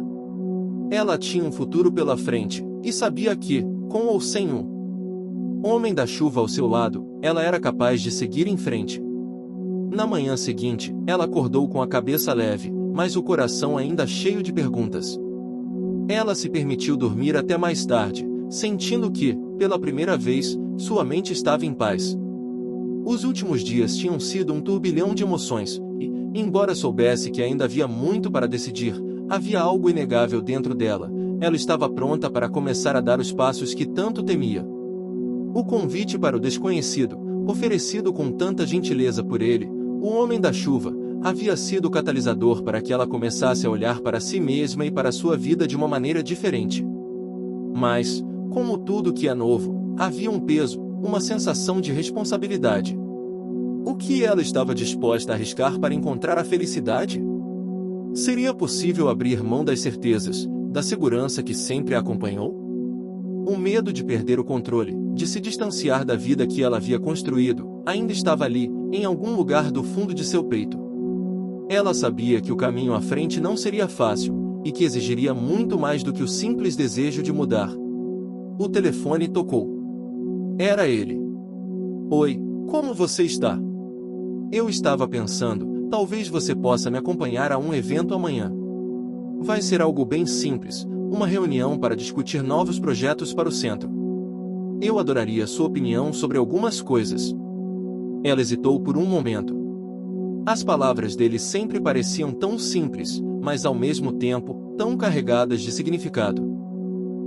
Ela tinha um futuro pela frente, e sabia que, com ou sem um homem da chuva ao seu lado, ela era capaz de seguir em frente. Na manhã seguinte, ela acordou com a cabeça leve, mas o coração ainda cheio de perguntas. Ela se permitiu dormir até mais tarde, sentindo que, pela primeira vez, sua mente estava em paz. Os últimos dias tinham sido um turbilhão de emoções, e, embora soubesse que ainda havia muito para decidir, havia algo inegável dentro dela. Ela estava pronta para começar a dar os passos que tanto temia. O convite para o desconhecido, oferecido com tanta gentileza por ele, o homem da chuva, havia sido o catalisador para que ela começasse a olhar para si mesma e para sua vida de uma maneira diferente. Mas, como tudo que é novo, havia um peso, uma sensação de responsabilidade. O que ela estava disposta a arriscar para encontrar a felicidade? Seria possível abrir mão das certezas, da segurança que sempre a acompanhou? O medo de perder o controle, de se distanciar da vida que ela havia construído, ainda estava ali, em algum lugar do fundo de seu peito. Ela sabia que o caminho à frente não seria fácil, e que exigiria muito mais do que o simples desejo de mudar. O telefone tocou. Era ele. Oi, como você está? Eu estava pensando, talvez você possa me acompanhar a um evento amanhã. Vai ser algo bem simples, uma reunião para discutir novos projetos para o centro. Eu adoraria sua opinião sobre algumas coisas. Ela hesitou por um momento. As palavras dele sempre pareciam tão simples, mas ao mesmo tempo, tão carregadas de significado.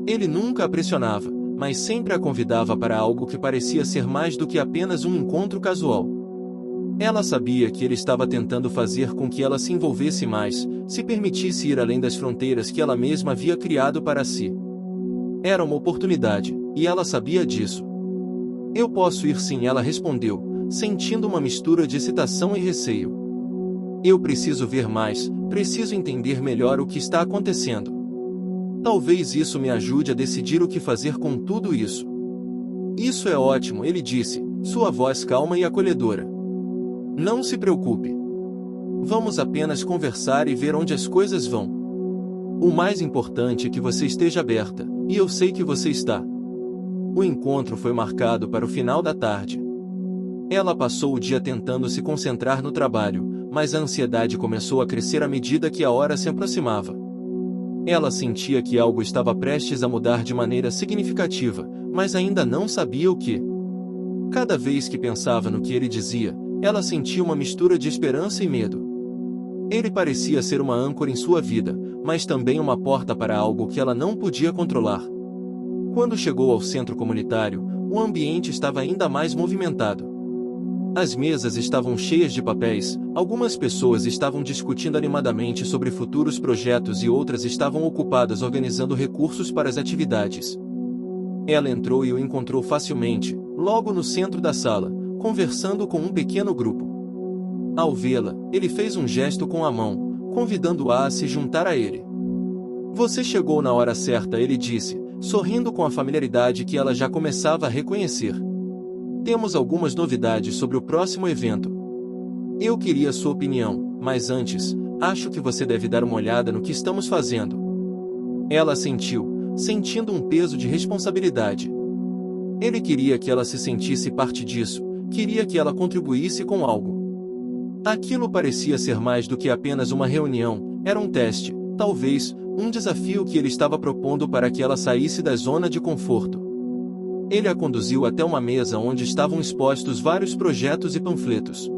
Ele nunca a pressionava, mas sempre a convidava para algo que parecia ser mais do que apenas um encontro casual. Ela sabia que ele estava tentando fazer com que ela se envolvesse mais, se permitisse ir além das fronteiras que ela mesma havia criado para si. Era uma oportunidade, e ela sabia disso. Eu posso ir sim, ela respondeu, sentindo uma mistura de excitação e receio. Eu preciso ver mais, preciso entender melhor o que está acontecendo. Talvez isso me ajude a decidir o que fazer com tudo isso. Isso é ótimo, ele disse, sua voz calma e acolhedora. Não se preocupe. Vamos apenas conversar e ver onde as coisas vão. O mais importante é que você esteja aberta, e eu sei que você está. O encontro foi marcado para o final da tarde. Ela passou o dia tentando se concentrar no trabalho, mas a ansiedade começou a crescer à medida que a hora se aproximava. Ela sentia que algo estava prestes a mudar de maneira significativa, mas ainda não sabia o que. Cada vez que pensava no que ele dizia, ela sentia uma mistura de esperança e medo. Ele parecia ser uma âncora em sua vida, mas também uma porta para algo que ela não podia controlar. Quando chegou ao centro comunitário, o ambiente estava ainda mais movimentado. As mesas estavam cheias de papéis, algumas pessoas estavam discutindo animadamente sobre futuros projetos e outras estavam ocupadas organizando recursos para as atividades. Ela entrou e o encontrou facilmente, logo no centro da sala, conversando com um pequeno grupo. Ao vê-la, ele fez um gesto com a mão, convidando-a a se juntar a ele. "Você chegou na hora certa", ele disse, sorrindo com a familiaridade que ela já começava a reconhecer. "Temos algumas novidades sobre o próximo evento. Eu queria sua opinião, mas antes, acho que você deve dar uma olhada no que estamos fazendo." Ela assentiu, sentindo um peso de responsabilidade. Ele queria que ela se sentisse parte disso, queria que ela contribuísse com algo. Aquilo parecia ser mais do que apenas uma reunião, era um teste, talvez, um desafio que ele estava propondo para que ela saísse da zona de conforto. Ele a conduziu até uma mesa onde estavam expostos vários projetos e panfletos.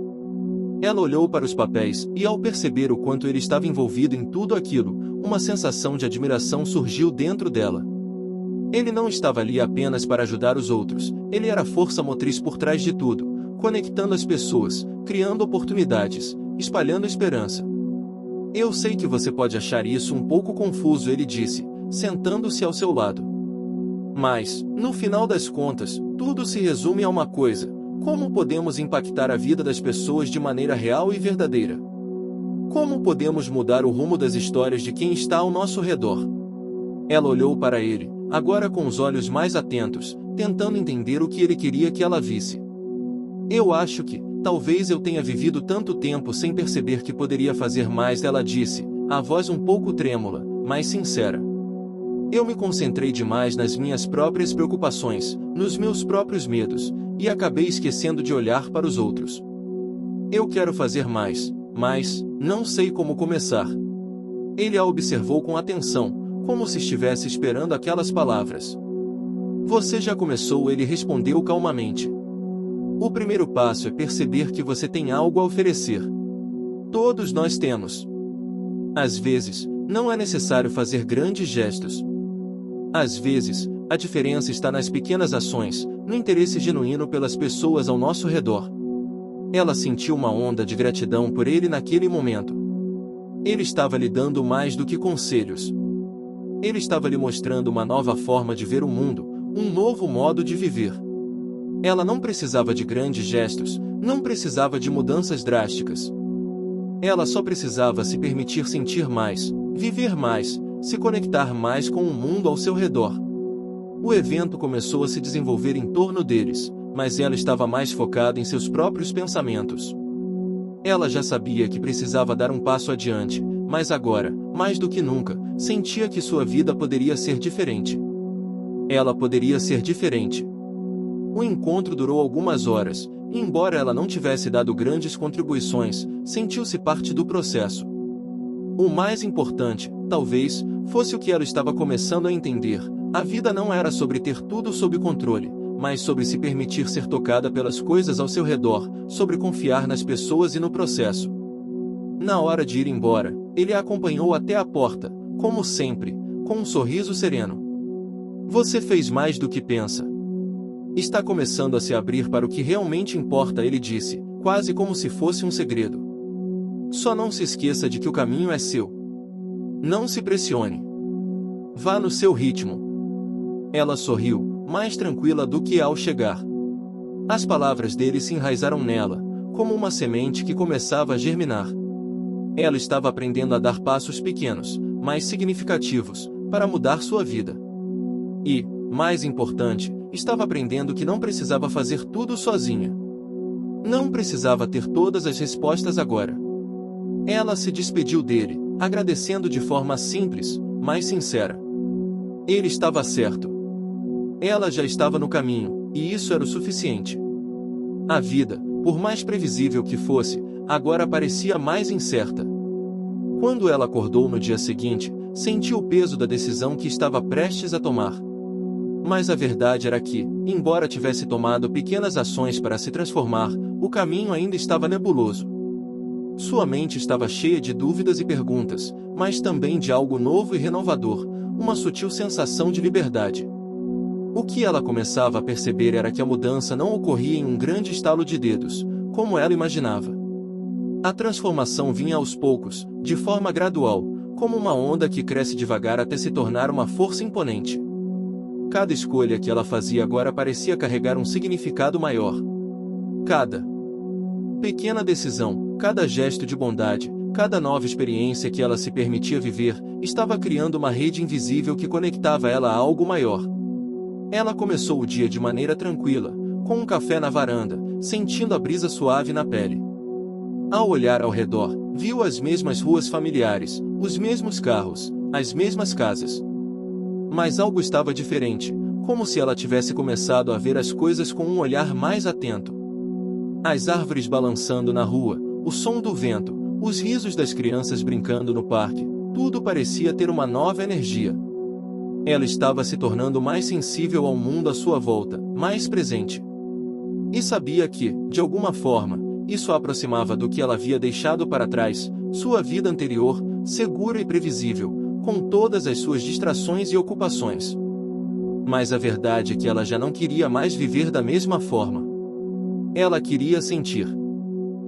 Ela olhou para os papéis, e ao perceber o quanto ele estava envolvido em tudo aquilo, uma sensação de admiração surgiu dentro dela. Ele não estava ali apenas para ajudar os outros, ele era a força motriz por trás de tudo, conectando as pessoas, criando oportunidades, espalhando esperança. "Eu sei que você pode achar isso um pouco confuso", ele disse, sentando-se ao seu lado. "Mas, no final das contas, tudo se resume a uma coisa: como podemos impactar a vida das pessoas de maneira real e verdadeira? Como podemos mudar o rumo das histórias de quem está ao nosso redor?" Ela olhou para ele, agora com os olhos mais atentos, tentando entender o que ele queria que ela visse. "Eu acho que, talvez eu tenha vivido tanto tempo sem perceber que poderia fazer mais", ela disse, a voz um pouco trêmula, mas sincera. "Eu me concentrei demais nas minhas próprias preocupações, nos meus próprios medos, e acabei esquecendo de olhar para os outros. Eu quero fazer mais, mas não sei como começar." Ele a observou com atenção, como se estivesse esperando aquelas palavras. "Você já começou", ele respondeu calmamente. "O primeiro passo é perceber que você tem algo a oferecer. Todos nós temos. Às vezes, não é necessário fazer grandes gestos. Às vezes, a diferença está nas pequenas ações, no interesse genuíno pelas pessoas ao nosso redor." Ela sentiu uma onda de gratidão por ele naquele momento. Ele estava lhe dando mais do que conselhos. Ele estava lhe mostrando uma nova forma de ver o mundo, um novo modo de viver. Ela não precisava de grandes gestos, não precisava de mudanças drásticas. Ela só precisava se permitir sentir mais, viver mais, se conectar mais com o mundo ao seu redor. O evento começou a se desenvolver em torno deles, mas ela estava mais focada em seus próprios pensamentos. Ela já sabia que precisava dar um passo adiante, mas agora, mais do que nunca, sentia que sua vida poderia ser diferente. Ela poderia ser diferente. O encontro durou algumas horas, e embora ela não tivesse dado grandes contribuições, sentiu-se parte do processo. O mais importante, talvez, fosse o que ela estava começando a entender: a vida não era sobre ter tudo sob controle, mas sobre se permitir ser tocada pelas coisas ao seu redor, sobre confiar nas pessoas e no processo. Na hora de ir embora, ele a acompanhou até a porta, como sempre, com um sorriso sereno. "Você fez mais do que pensa. Está começando a se abrir para o que realmente importa", ele disse, quase como se fosse um segredo. "Só não se esqueça de que o caminho é seu. Não se pressione. Vá no seu ritmo." Ela sorriu, mais tranquila do que ao chegar. As palavras dele se enraizaram nela, como uma semente que começava a germinar. Ela estava aprendendo a dar passos pequenos, mas significativos, para mudar sua vida. E, mais importante, estava aprendendo que não precisava fazer tudo sozinha. Não precisava ter todas as respostas agora. Ela se despediu dele, agradecendo de forma simples, mas sincera. Ele estava certo. Ela já estava no caminho, e isso era o suficiente. A vida, por mais previsível que fosse, agora parecia mais incerta. Quando ela acordou no dia seguinte, sentiu o peso da decisão que estava prestes a tomar. Mas a verdade era que, embora tivesse tomado pequenas ações para se transformar, o caminho ainda estava nebuloso. Sua mente estava cheia de dúvidas e perguntas, mas também de algo novo e renovador, uma sutil sensação de liberdade. O que ela começava a perceber era que a mudança não ocorria em um grande estalo de dedos, como ela imaginava. A transformação vinha aos poucos, de forma gradual, como uma onda que cresce devagar até se tornar uma força imponente. Cada escolha que ela fazia agora parecia carregar um significado maior. Cada pequena decisão, cada gesto de bondade, cada nova experiência que ela se permitia viver, estava criando uma rede invisível que conectava ela a algo maior. Ela começou o dia de maneira tranquila, com um café na varanda, sentindo a brisa suave na pele. Ao olhar ao redor, viu as mesmas ruas familiares, os mesmos carros, as mesmas casas. Mas algo estava diferente, como se ela tivesse começado a ver as coisas com um olhar mais atento. As árvores balançando na rua, o som do vento, os risos das crianças brincando no parque, tudo parecia ter uma nova energia. Ela estava se tornando mais sensível ao mundo à sua volta, mais presente. E sabia que, de alguma forma, isso a aproximava do que ela havia deixado para trás, sua vida anterior, segura e previsível, com todas as suas distrações e ocupações. Mas a verdade é que ela já não queria mais viver da mesma forma. Ela queria sentir.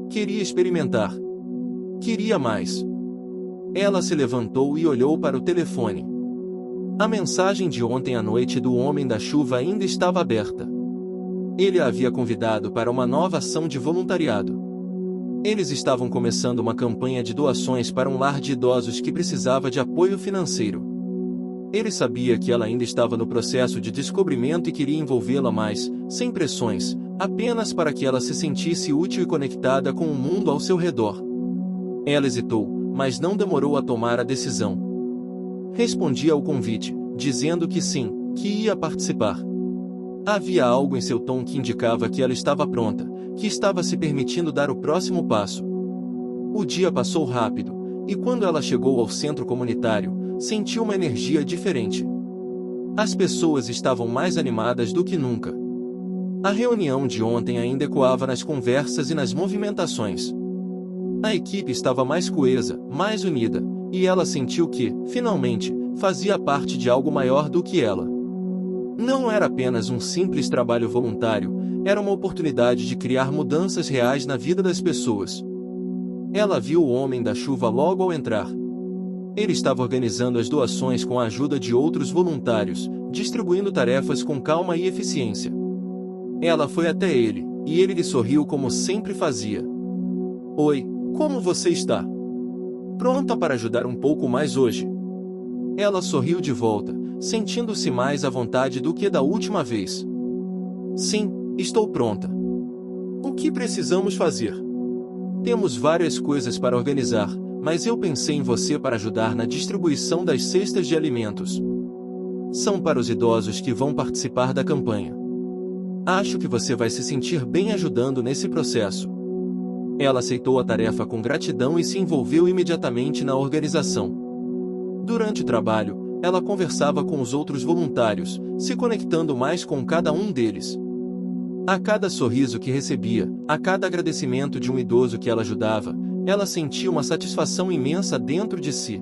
Queria experimentar. Queria mais. Ela se levantou e olhou para o telefone. A mensagem de ontem à noite do Homem da Chuva ainda estava aberta. Ele a havia convidado para uma nova ação de voluntariado. Eles estavam começando uma campanha de doações para um lar de idosos que precisava de apoio financeiro. Ele sabia que ela ainda estava no processo de descobrimento e queria envolvê-la mais, sem pressões, apenas para que ela se sentisse útil e conectada com o mundo ao seu redor. Ela hesitou, mas não demorou a tomar a decisão. Respondia ao convite, dizendo que sim, que ia participar. Havia algo em seu tom que indicava que ela estava pronta, que estava se permitindo dar o próximo passo. O dia passou rápido, e quando ela chegou ao centro comunitário, sentiu uma energia diferente. As pessoas estavam mais animadas do que nunca. A reunião de ontem ainda ecoava nas conversas e nas movimentações. A equipe estava mais coesa, mais unida, e ela sentiu que, finalmente, fazia parte de algo maior do que ela. Não era apenas um simples trabalho voluntário, era uma oportunidade de criar mudanças reais na vida das pessoas. Ela viu o Homem da Chuva logo ao entrar. Ele estava organizando as doações com a ajuda de outros voluntários, distribuindo tarefas com calma e eficiência. Ela foi até ele, e ele lhe sorriu como sempre fazia. Oi, como você está? Pronta para ajudar um pouco mais hoje? Ela sorriu de volta, sentindo-se mais à vontade do que da última vez. Sim, estou pronta. O que precisamos fazer? Temos várias coisas para organizar, mas eu pensei em você para ajudar na distribuição das cestas de alimentos. São para os idosos que vão participar da campanha. Acho que você vai se sentir bem ajudando nesse processo. Ela aceitou a tarefa com gratidão e se envolveu imediatamente na organização. Durante o trabalho, ela conversava com os outros voluntários, se conectando mais com cada um deles. A cada sorriso que recebia, a cada agradecimento de um idoso que ela ajudava, ela sentia uma satisfação imensa dentro de si.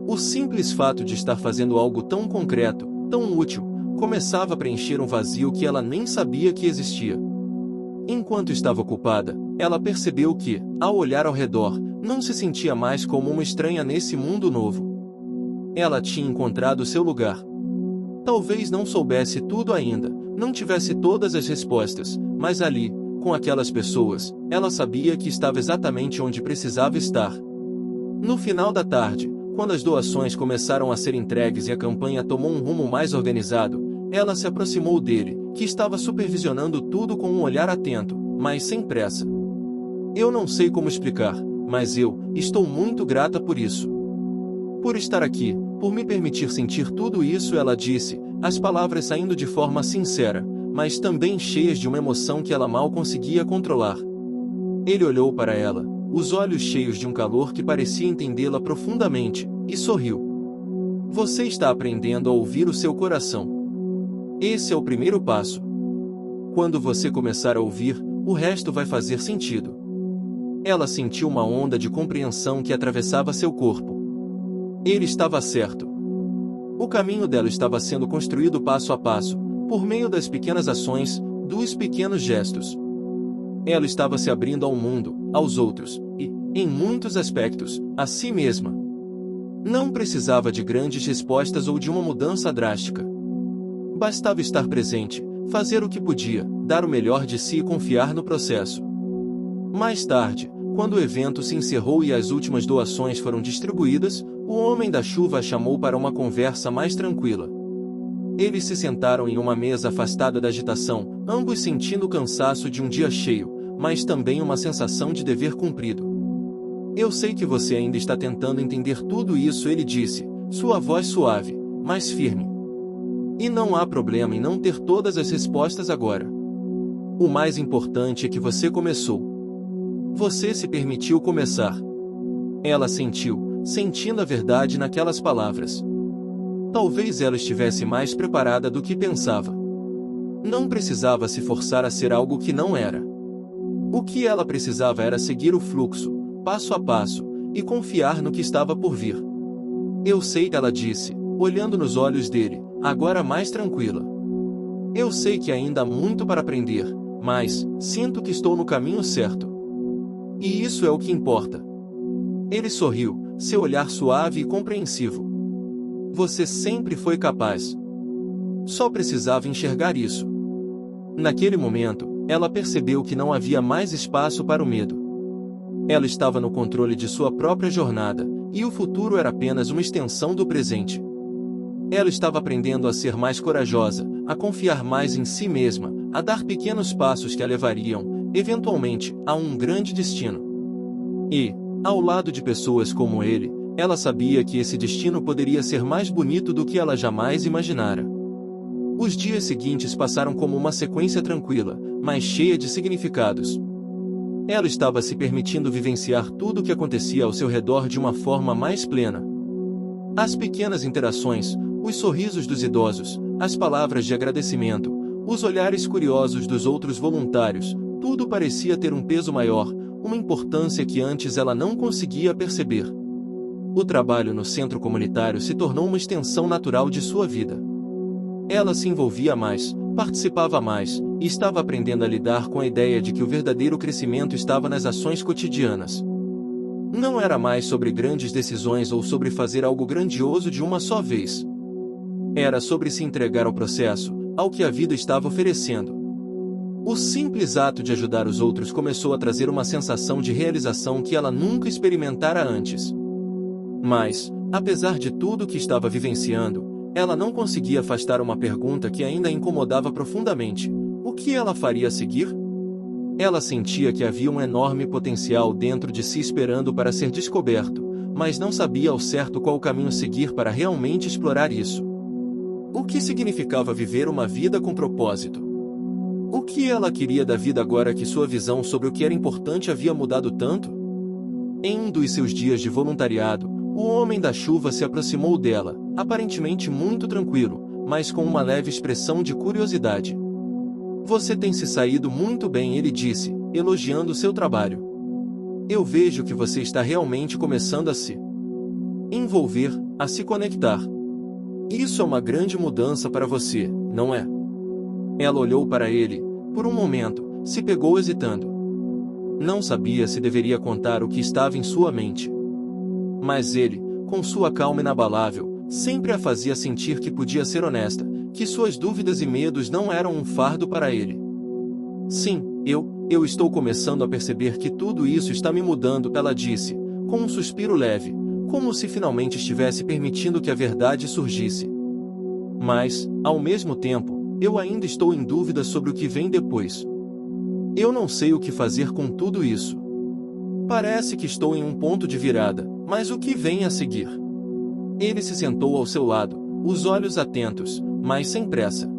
O simples fato de estar fazendo algo tão concreto, tão útil, começava a preencher um vazio que ela nem sabia que existia. Enquanto estava ocupada, ela percebeu que, ao olhar ao redor, não se sentia mais como uma estranha nesse mundo novo. Ela tinha encontrado seu lugar. Talvez não soubesse tudo ainda, não tivesse todas as respostas, mas ali, com aquelas pessoas, ela sabia que estava exatamente onde precisava estar. No final da tarde, quando as doações começaram a ser entregues e a campanha tomou um rumo mais organizado, ela se aproximou dele, que estava supervisionando tudo com um olhar atento, mas sem pressa. Eu não sei como explicar, mas eu estou muito grata por isso. Por estar aqui, por me permitir sentir tudo isso, ela disse, as palavras saindo de forma sincera, mas também cheias de uma emoção que ela mal conseguia controlar. Ele olhou para ela, os olhos cheios de um calor que parecia entendê-la profundamente, e sorriu. Você está aprendendo a ouvir o seu coração. Esse é o primeiro passo. Quando você começar a ouvir, o resto vai fazer sentido. Ela sentiu uma onda de compreensão que atravessava seu corpo. Ele estava certo. O caminho dela estava sendo construído passo a passo, por meio das pequenas ações, dos pequenos gestos. Ela estava se abrindo ao mundo, aos outros, e, em muitos aspectos, a si mesma. Não precisava de grandes respostas ou de uma mudança drástica. Bastava estar presente, fazer o que podia, dar o melhor de si e confiar no processo. Mais tarde, quando o evento se encerrou e as últimas doações foram distribuídas, o Homem da Chuva a chamou para uma conversa mais tranquila. Eles se sentaram em uma mesa afastada da agitação, ambos sentindo o cansaço de um dia cheio, mas também uma sensação de dever cumprido. Eu sei que você ainda está tentando entender tudo isso, ele disse, sua voz suave, mas firme. E não há problema em não ter todas as respostas agora. O mais importante é que você começou. Você se permitiu começar. Ela sentiu, sentindo a verdade naquelas palavras. Talvez ela estivesse mais preparada do que pensava. Não precisava se forçar a ser algo que não era. O que ela precisava era seguir o fluxo, passo a passo, e confiar no que estava por vir. Eu sei, ela disse, olhando nos olhos dele, agora mais tranquila. Eu sei que ainda há muito para aprender, mas sinto que estou no caminho certo. E isso é o que importa. Ele sorriu, seu olhar suave e compreensivo. Você sempre foi capaz. Só precisava enxergar isso. Naquele momento, ela percebeu que não havia mais espaço para o medo. Ela estava no controle de sua própria jornada, e o futuro era apenas uma extensão do presente. Ela estava aprendendo a ser mais corajosa, a confiar mais em si mesma, a dar pequenos passos que a levariam, eventualmente, a um grande destino. E, ao lado de pessoas como ele, ela sabia que esse destino poderia ser mais bonito do que ela jamais imaginara. Os dias seguintes passaram como uma sequência tranquila, mas cheia de significados. Ela estava se permitindo vivenciar tudo o que acontecia ao seu redor de uma forma mais plena. As pequenas interações, os sorrisos dos idosos, as palavras de agradecimento, os olhares curiosos dos outros voluntários, tudo parecia ter um peso maior, uma importância que antes ela não conseguia perceber. O trabalho no centro comunitário se tornou uma extensão natural de sua vida. Ela se envolvia mais, participava mais, e estava aprendendo a lidar com a ideia de que o verdadeiro crescimento estava nas ações cotidianas. Não era mais sobre grandes decisões ou sobre fazer algo grandioso de uma só vez. Era sobre se entregar ao processo, ao que a vida estava oferecendo. O simples ato de ajudar os outros começou a trazer uma sensação de realização que ela nunca experimentara antes. Mas, apesar de tudo que estava vivenciando, ela não conseguia afastar uma pergunta que ainda a incomodava profundamente: o que ela faria a seguir? Ela sentia que havia um enorme potencial dentro de si esperando para ser descoberto, mas não sabia ao certo qual caminho seguir para realmente explorar isso. O que significava viver uma vida com propósito? O que ela queria da vida agora que sua visão sobre o que era importante havia mudado tanto? Em um dos seus dias de voluntariado, o Homem da Chuva se aproximou dela, aparentemente muito tranquilo, mas com uma leve expressão de curiosidade. Você tem se saído muito bem, ele disse, elogiando seu trabalho. Eu vejo que você está realmente começando a se envolver, a se conectar. Isso é uma grande mudança para você, não é? Ela olhou para ele, por um momento, se pegou hesitando. Não sabia se deveria contar o que estava em sua mente. Mas ele, com sua calma inabalável, sempre a fazia sentir que podia ser honesta, que suas dúvidas e medos não eram um fardo para ele. Sim, eu estou começando a perceber que tudo isso está me mudando, ela disse, com um suspiro leve, como se finalmente estivesse permitindo que a verdade surgisse. Mas, ao mesmo tempo, eu ainda estou em dúvida sobre o que vem depois. Eu não sei o que fazer com tudo isso. Parece que estou em um ponto de virada, mas o que vem a seguir? Ele se sentou ao seu lado, os olhos atentos, mas sem pressa.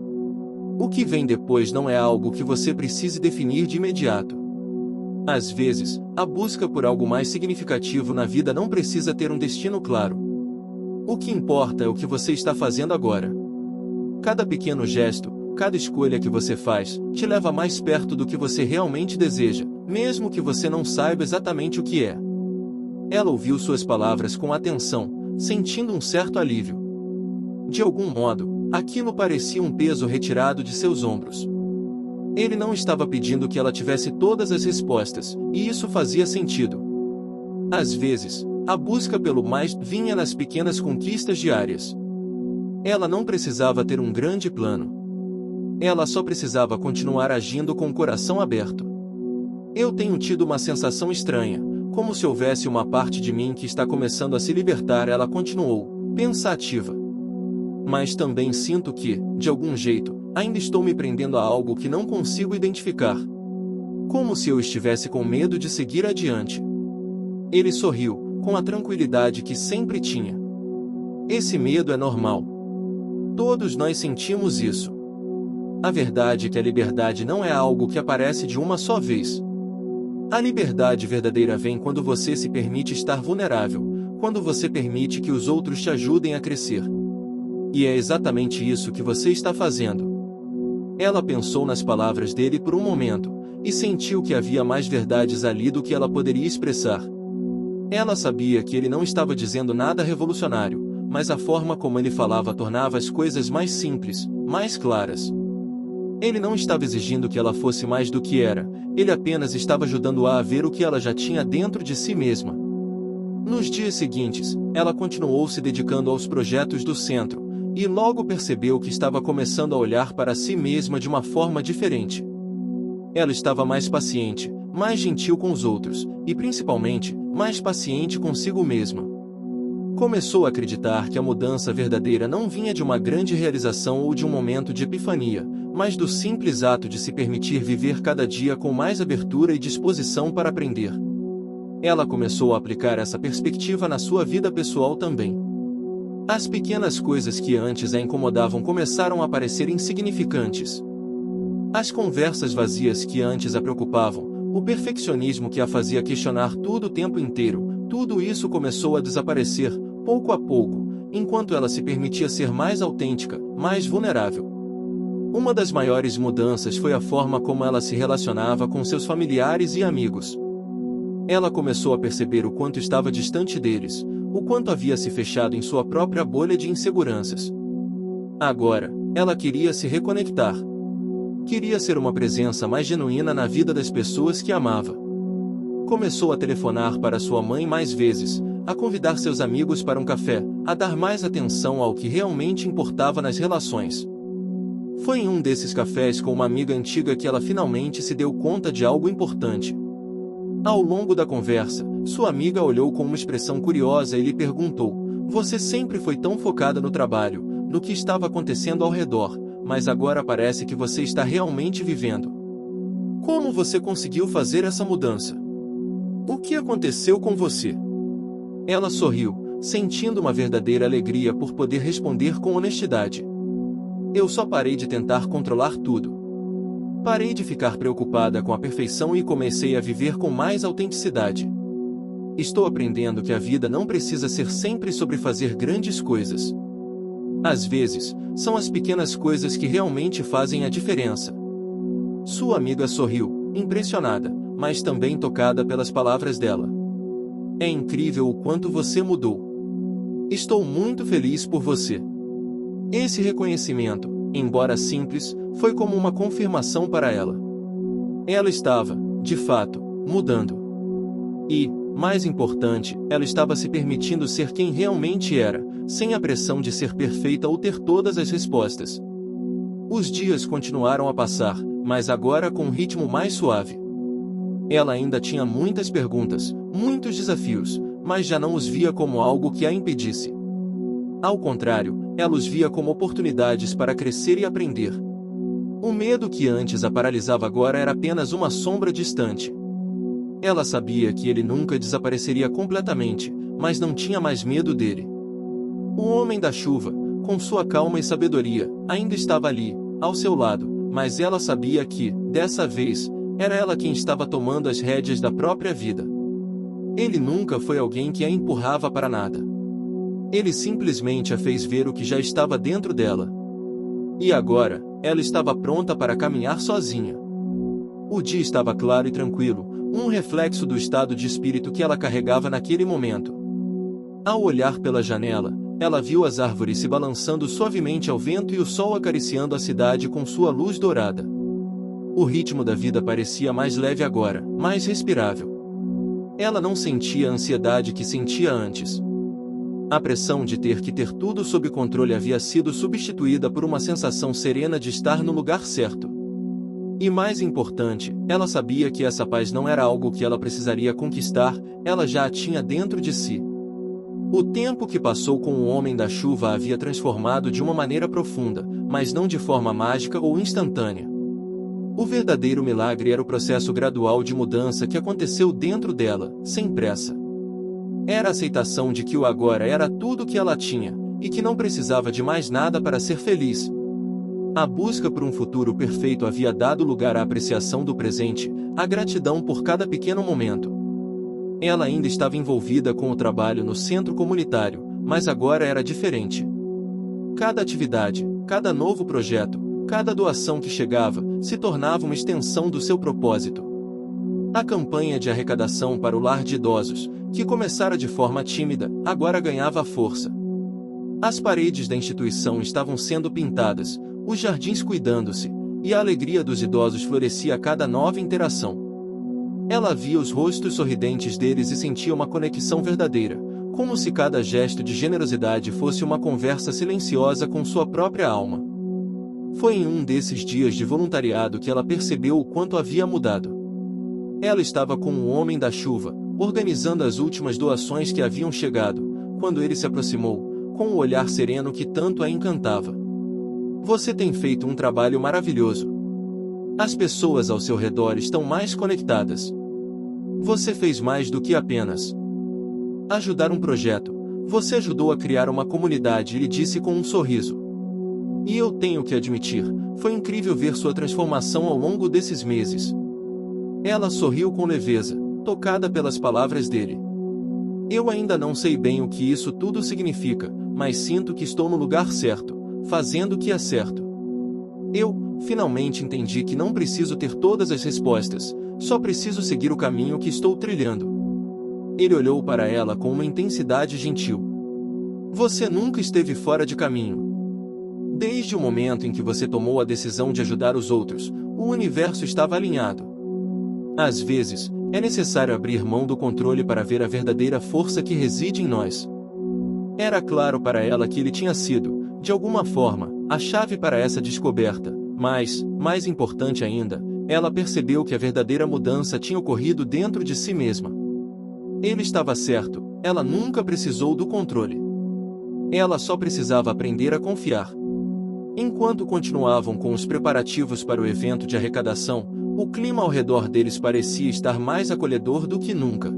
O que vem depois não é algo que você precise definir de imediato. Às vezes, a busca por algo mais significativo na vida não precisa ter um destino claro. O que importa é o que você está fazendo agora. Cada pequeno gesto, Cada escolha que você faz te leva mais perto do que você realmente deseja, mesmo que você não saiba exatamente o que é. Ela ouviu suas palavras com atenção, sentindo um certo alívio. De algum modo, aquilo parecia um peso retirado de seus ombros. Ele não estava pedindo que ela tivesse todas as respostas, e isso fazia sentido. Às vezes, a busca pelo mais vinha nas pequenas conquistas diárias. Ela não precisava ter um grande plano. Ela só precisava continuar agindo com o coração aberto. Eu tenho tido uma sensação estranha, como se houvesse uma parte de mim que está começando a se libertar, ela continuou, pensativa. Mas também sinto que, de algum jeito, ainda estou me prendendo a algo que não consigo identificar. Como se eu estivesse com medo de seguir adiante. Ele sorriu, com a tranquilidade que sempre tinha. Esse medo é normal. Todos nós sentimos isso. A verdade é que a liberdade não é algo que aparece de uma só vez. A liberdade verdadeira vem quando você se permite estar vulnerável, quando você permite que os outros te ajudem a crescer. E é exatamente isso que você está fazendo. Ela pensou nas palavras dele por um momento, e sentiu que havia mais verdades ali do que ela poderia expressar. Ela sabia que ele não estava dizendo nada revolucionário, mas a forma como ele falava tornava as coisas mais simples, mais claras. Ele não estava exigindo que ela fosse mais do que era, ele apenas estava ajudando-a a ver o que ela já tinha dentro de si mesma. Nos dias seguintes, ela continuou se dedicando aos projetos do centro, e logo percebeu que estava começando a olhar para si mesma de uma forma diferente. Ela estava mais paciente, mais gentil com os outros, e principalmente, mais paciente consigo mesma. Começou a acreditar que a mudança verdadeira não vinha de uma grande realização ou de um momento de epifania, mas do simples ato de se permitir viver cada dia com mais abertura e disposição para aprender. Ela começou a aplicar essa perspectiva na sua vida pessoal também. As pequenas coisas que antes a incomodavam começaram a parecer insignificantes. As conversas vazias que antes a preocupavam, o perfeccionismo que a fazia questionar tudo o tempo inteiro, tudo isso começou a desaparecer, pouco a pouco, enquanto ela se permitia ser mais autêntica, mais vulnerável. Uma das maiores mudanças foi a forma como ela se relacionava com seus familiares e amigos. Ela começou a perceber o quanto estava distante deles, o quanto havia se fechado em sua própria bolha de inseguranças. Agora, ela queria se reconectar. Queria ser uma presença mais genuína na vida das pessoas que amava. Começou a telefonar para sua mãe mais vezes, a convidar seus amigos para um café, a dar mais atenção ao que realmente importava nas relações. Foi em um desses cafés com uma amiga antiga que ela finalmente se deu conta de algo importante. Ao longo da conversa, sua amiga olhou com uma expressão curiosa e lhe perguntou: "Você sempre foi tão focada no trabalho, no que estava acontecendo ao redor, mas agora parece que você está realmente vivendo. Como você conseguiu fazer essa mudança? O que aconteceu com você?" Ela sorriu, sentindo uma verdadeira alegria por poder responder com honestidade. "Eu só parei de tentar controlar tudo. Parei de ficar preocupada com a perfeição e comecei a viver com mais autenticidade. Estou aprendendo que a vida não precisa ser sempre sobre fazer grandes coisas. Às vezes, são as pequenas coisas que realmente fazem a diferença." Sua amiga sorriu, impressionada, mas também tocada pelas palavras dela. "É incrível o quanto você mudou. Estou muito feliz por você." Esse reconhecimento, embora simples, foi como uma confirmação para ela. Ela estava, de fato, mudando. E, mais importante, ela estava se permitindo ser quem realmente era, sem a pressão de ser perfeita ou ter todas as respostas. Os dias continuaram a passar, mas agora com um ritmo mais suave. Ela ainda tinha muitas perguntas, muitos desafios, mas já não os via como algo que a impedisse. Ao contrário, ela os via como oportunidades para crescer e aprender. O medo que antes a paralisava agora era apenas uma sombra distante. Ela sabia que ele nunca desapareceria completamente, mas não tinha mais medo dele. O homem da chuva, com sua calma e sabedoria, ainda estava ali, ao seu lado, mas ela sabia que, dessa vez, era ela quem estava tomando as rédeas da própria vida. Ele nunca foi alguém que a empurrava para nada. Ele simplesmente a fez ver o que já estava dentro dela. E agora, ela estava pronta para caminhar sozinha. O dia estava claro e tranquilo, um reflexo do estado de espírito que ela carregava naquele momento. Ao olhar pela janela, ela viu as árvores se balançando suavemente ao vento e o sol acariciando a cidade com sua luz dourada. O ritmo da vida parecia mais leve agora, mais respirável. Ela não sentia a ansiedade que sentia antes. A pressão de ter que ter tudo sob controle havia sido substituída por uma sensação serena de estar no lugar certo. E mais importante, ela sabia que essa paz não era algo que ela precisaria conquistar, ela já a tinha dentro de si. O tempo que passou com o Homem da Chuva a havia transformado de uma maneira profunda, mas não de forma mágica ou instantânea. O verdadeiro milagre era o processo gradual de mudança que aconteceu dentro dela, sem pressa. Era a aceitação de que o agora era tudo o que ela tinha, e que não precisava de mais nada para ser feliz. A busca por um futuro perfeito havia dado lugar à apreciação do presente, à gratidão por cada pequeno momento. Ela ainda estava envolvida com o trabalho no centro comunitário, mas agora era diferente. Cada atividade, cada novo projeto, cada doação que chegava, se tornava uma extensão do seu propósito. A campanha de arrecadação para o lar de idosos, que começara de forma tímida, agora ganhava força. As paredes da instituição estavam sendo pintadas, os jardins cuidando-se, e a alegria dos idosos florescia a cada nova interação. Ela via os rostos sorridentes deles e sentia uma conexão verdadeira, como se cada gesto de generosidade fosse uma conversa silenciosa com sua própria alma. Foi em um desses dias de voluntariado que ela percebeu o quanto havia mudado. Ela estava com o Homem da Chuva, organizando as últimas doações que haviam chegado, quando ele se aproximou, com o olhar sereno que tanto a encantava. Você tem feito um trabalho maravilhoso. As pessoas ao seu redor estão mais conectadas. Você fez mais do que apenas ajudar um projeto. Você ajudou a criar uma comunidade, ele disse com um sorriso. E eu tenho que admitir, foi incrível ver sua transformação ao longo desses meses. Ela sorriu com leveza, tocada pelas palavras dele. Eu ainda não sei bem o que isso tudo significa, mas sinto que estou no lugar certo, fazendo o que é certo. Eu, finalmente entendi que não preciso ter todas as respostas, só preciso seguir o caminho que estou trilhando. Ele olhou para ela com uma intensidade gentil. Você nunca esteve fora de caminho. Desde o momento em que você tomou a decisão de ajudar os outros, o universo estava alinhado. Às vezes, é necessário abrir mão do controle para ver a verdadeira força que reside em nós. Era claro para ela que ele tinha sido, de alguma forma, a chave para essa descoberta, mas, mais importante ainda, ela percebeu que a verdadeira mudança tinha ocorrido dentro de si mesma. Ele estava certo, ela nunca precisou do controle. Ela só precisava aprender a confiar. Enquanto continuavam com os preparativos para o evento de arrecadação, o clima ao redor deles parecia estar mais acolhedor do que nunca.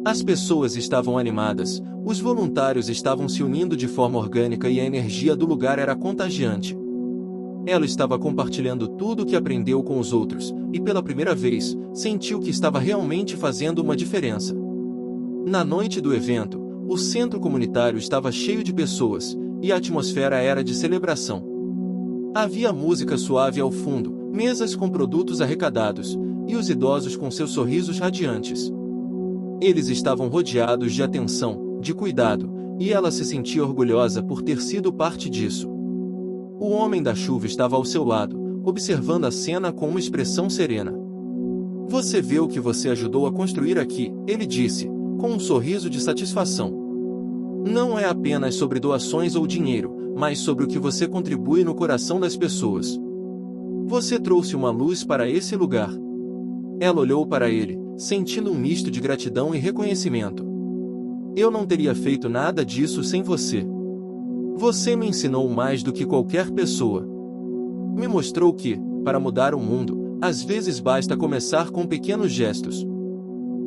As pessoas estavam animadas, os voluntários estavam se unindo de forma orgânica e a energia do lugar era contagiante. Ela estava compartilhando tudo o que aprendeu com os outros, e pela primeira vez, sentiu que estava realmente fazendo uma diferença. Na noite do evento, o centro comunitário estava cheio de pessoas, e a atmosfera era de celebração. Havia música suave ao fundo, mesas com produtos arrecadados, e os idosos com seus sorrisos radiantes. Eles estavam rodeados de atenção, de cuidado, e ela se sentia orgulhosa por ter sido parte disso. O Homem da Chuva estava ao seu lado, observando a cena com uma expressão serena. Você vê o que você ajudou a construir aqui, ele disse, com um sorriso de satisfação. Não é apenas sobre doações ou dinheiro, mas sobre o que você contribui no coração das pessoas. Você trouxe uma luz para esse lugar. Ela olhou para ele, sentindo um misto de gratidão e reconhecimento. Eu não teria feito nada disso sem você. Você me ensinou mais do que qualquer pessoa. Me mostrou que, para mudar o mundo, às vezes basta começar com pequenos gestos.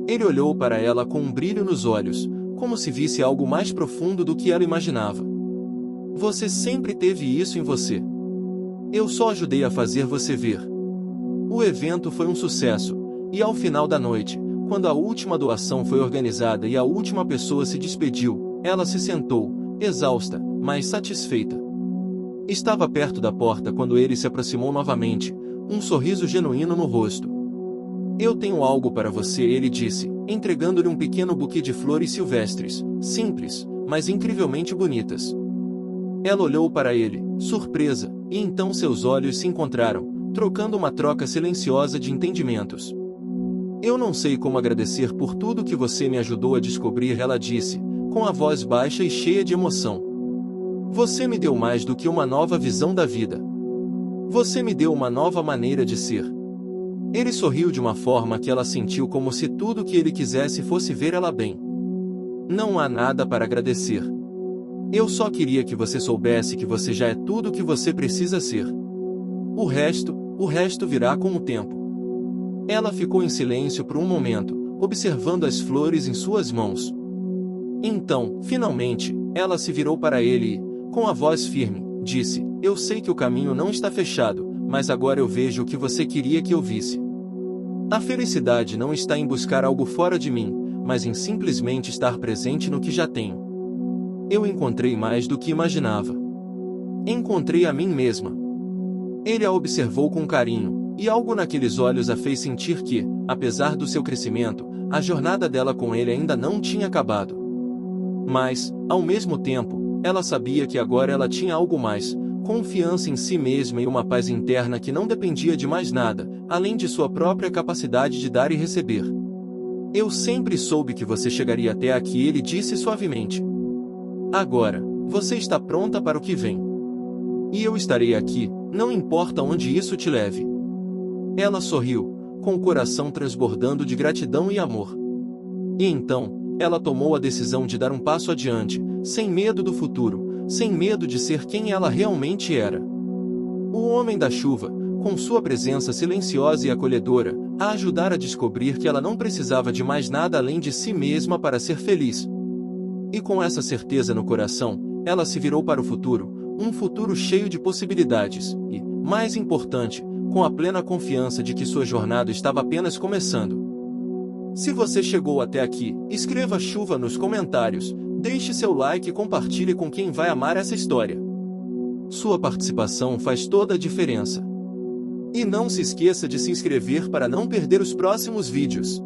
Ele olhou para ela com um brilho nos olhos, como se visse algo mais profundo do que ela imaginava. Você sempre teve isso em você. Eu só ajudei a fazer você ver. O evento foi um sucesso, e ao final da noite, quando a última doação foi organizada e a última pessoa se despediu, ela se sentou, exausta, mas satisfeita. Estava perto da porta quando ele se aproximou novamente, um sorriso genuíno no rosto. Eu tenho algo para você, ele disse, entregando-lhe um pequeno buquê de flores silvestres, simples, mas incrivelmente bonitas. Ela olhou para ele, surpresa, e então seus olhos se encontraram, trocando uma troca silenciosa de entendimentos. Eu não sei como agradecer por tudo que você me ajudou a descobrir, ela disse, com a voz baixa e cheia de emoção. Você me deu mais do que uma nova visão da vida. Você me deu uma nova maneira de ser. Ele sorriu de uma forma que ela sentiu como se tudo o que ele quisesse fosse ver ela bem. Não há nada para agradecer. Eu só queria que você soubesse que você já é tudo o que você precisa ser. O resto virá com o tempo. Ela ficou em silêncio por um momento, observando as flores em suas mãos. Então, finalmente, ela se virou para ele e, com a voz firme, disse, eu sei que o caminho não está fechado, mas agora eu vejo o que você queria que eu visse. A felicidade não está em buscar algo fora de mim, mas em simplesmente estar presente no que já tenho. Eu encontrei mais do que imaginava. Encontrei a mim mesma. Ele a observou com carinho, e algo naqueles olhos a fez sentir que, apesar do seu crescimento, a jornada dela com ele ainda não tinha acabado. Mas, ao mesmo tempo, ela sabia que agora ela tinha algo mais, confiança em si mesma e uma paz interna que não dependia de mais nada, além de sua própria capacidade de dar e receber. Eu sempre soube que você chegaria até aqui, ele disse suavemente. Agora, você está pronta para o que vem. E eu estarei aqui, não importa onde isso te leve. Ela sorriu, com o coração transbordando de gratidão e amor. E então, ela tomou a decisão de dar um passo adiante, sem medo do futuro, sem medo de ser quem ela realmente era. O homem da chuva, com sua presença silenciosa e acolhedora, a ajudar a descobrir que ela não precisava de mais nada além de si mesma para ser feliz. E com essa certeza no coração, ela se virou para o futuro, um futuro cheio de possibilidades, e, mais importante, com a plena confiança de que sua jornada estava apenas começando. Se você chegou até aqui, escreva chuva nos comentários, deixe seu like e compartilhe com quem vai amar essa história. Sua participação faz toda a diferença. E não se esqueça de se inscrever para não perder os próximos vídeos.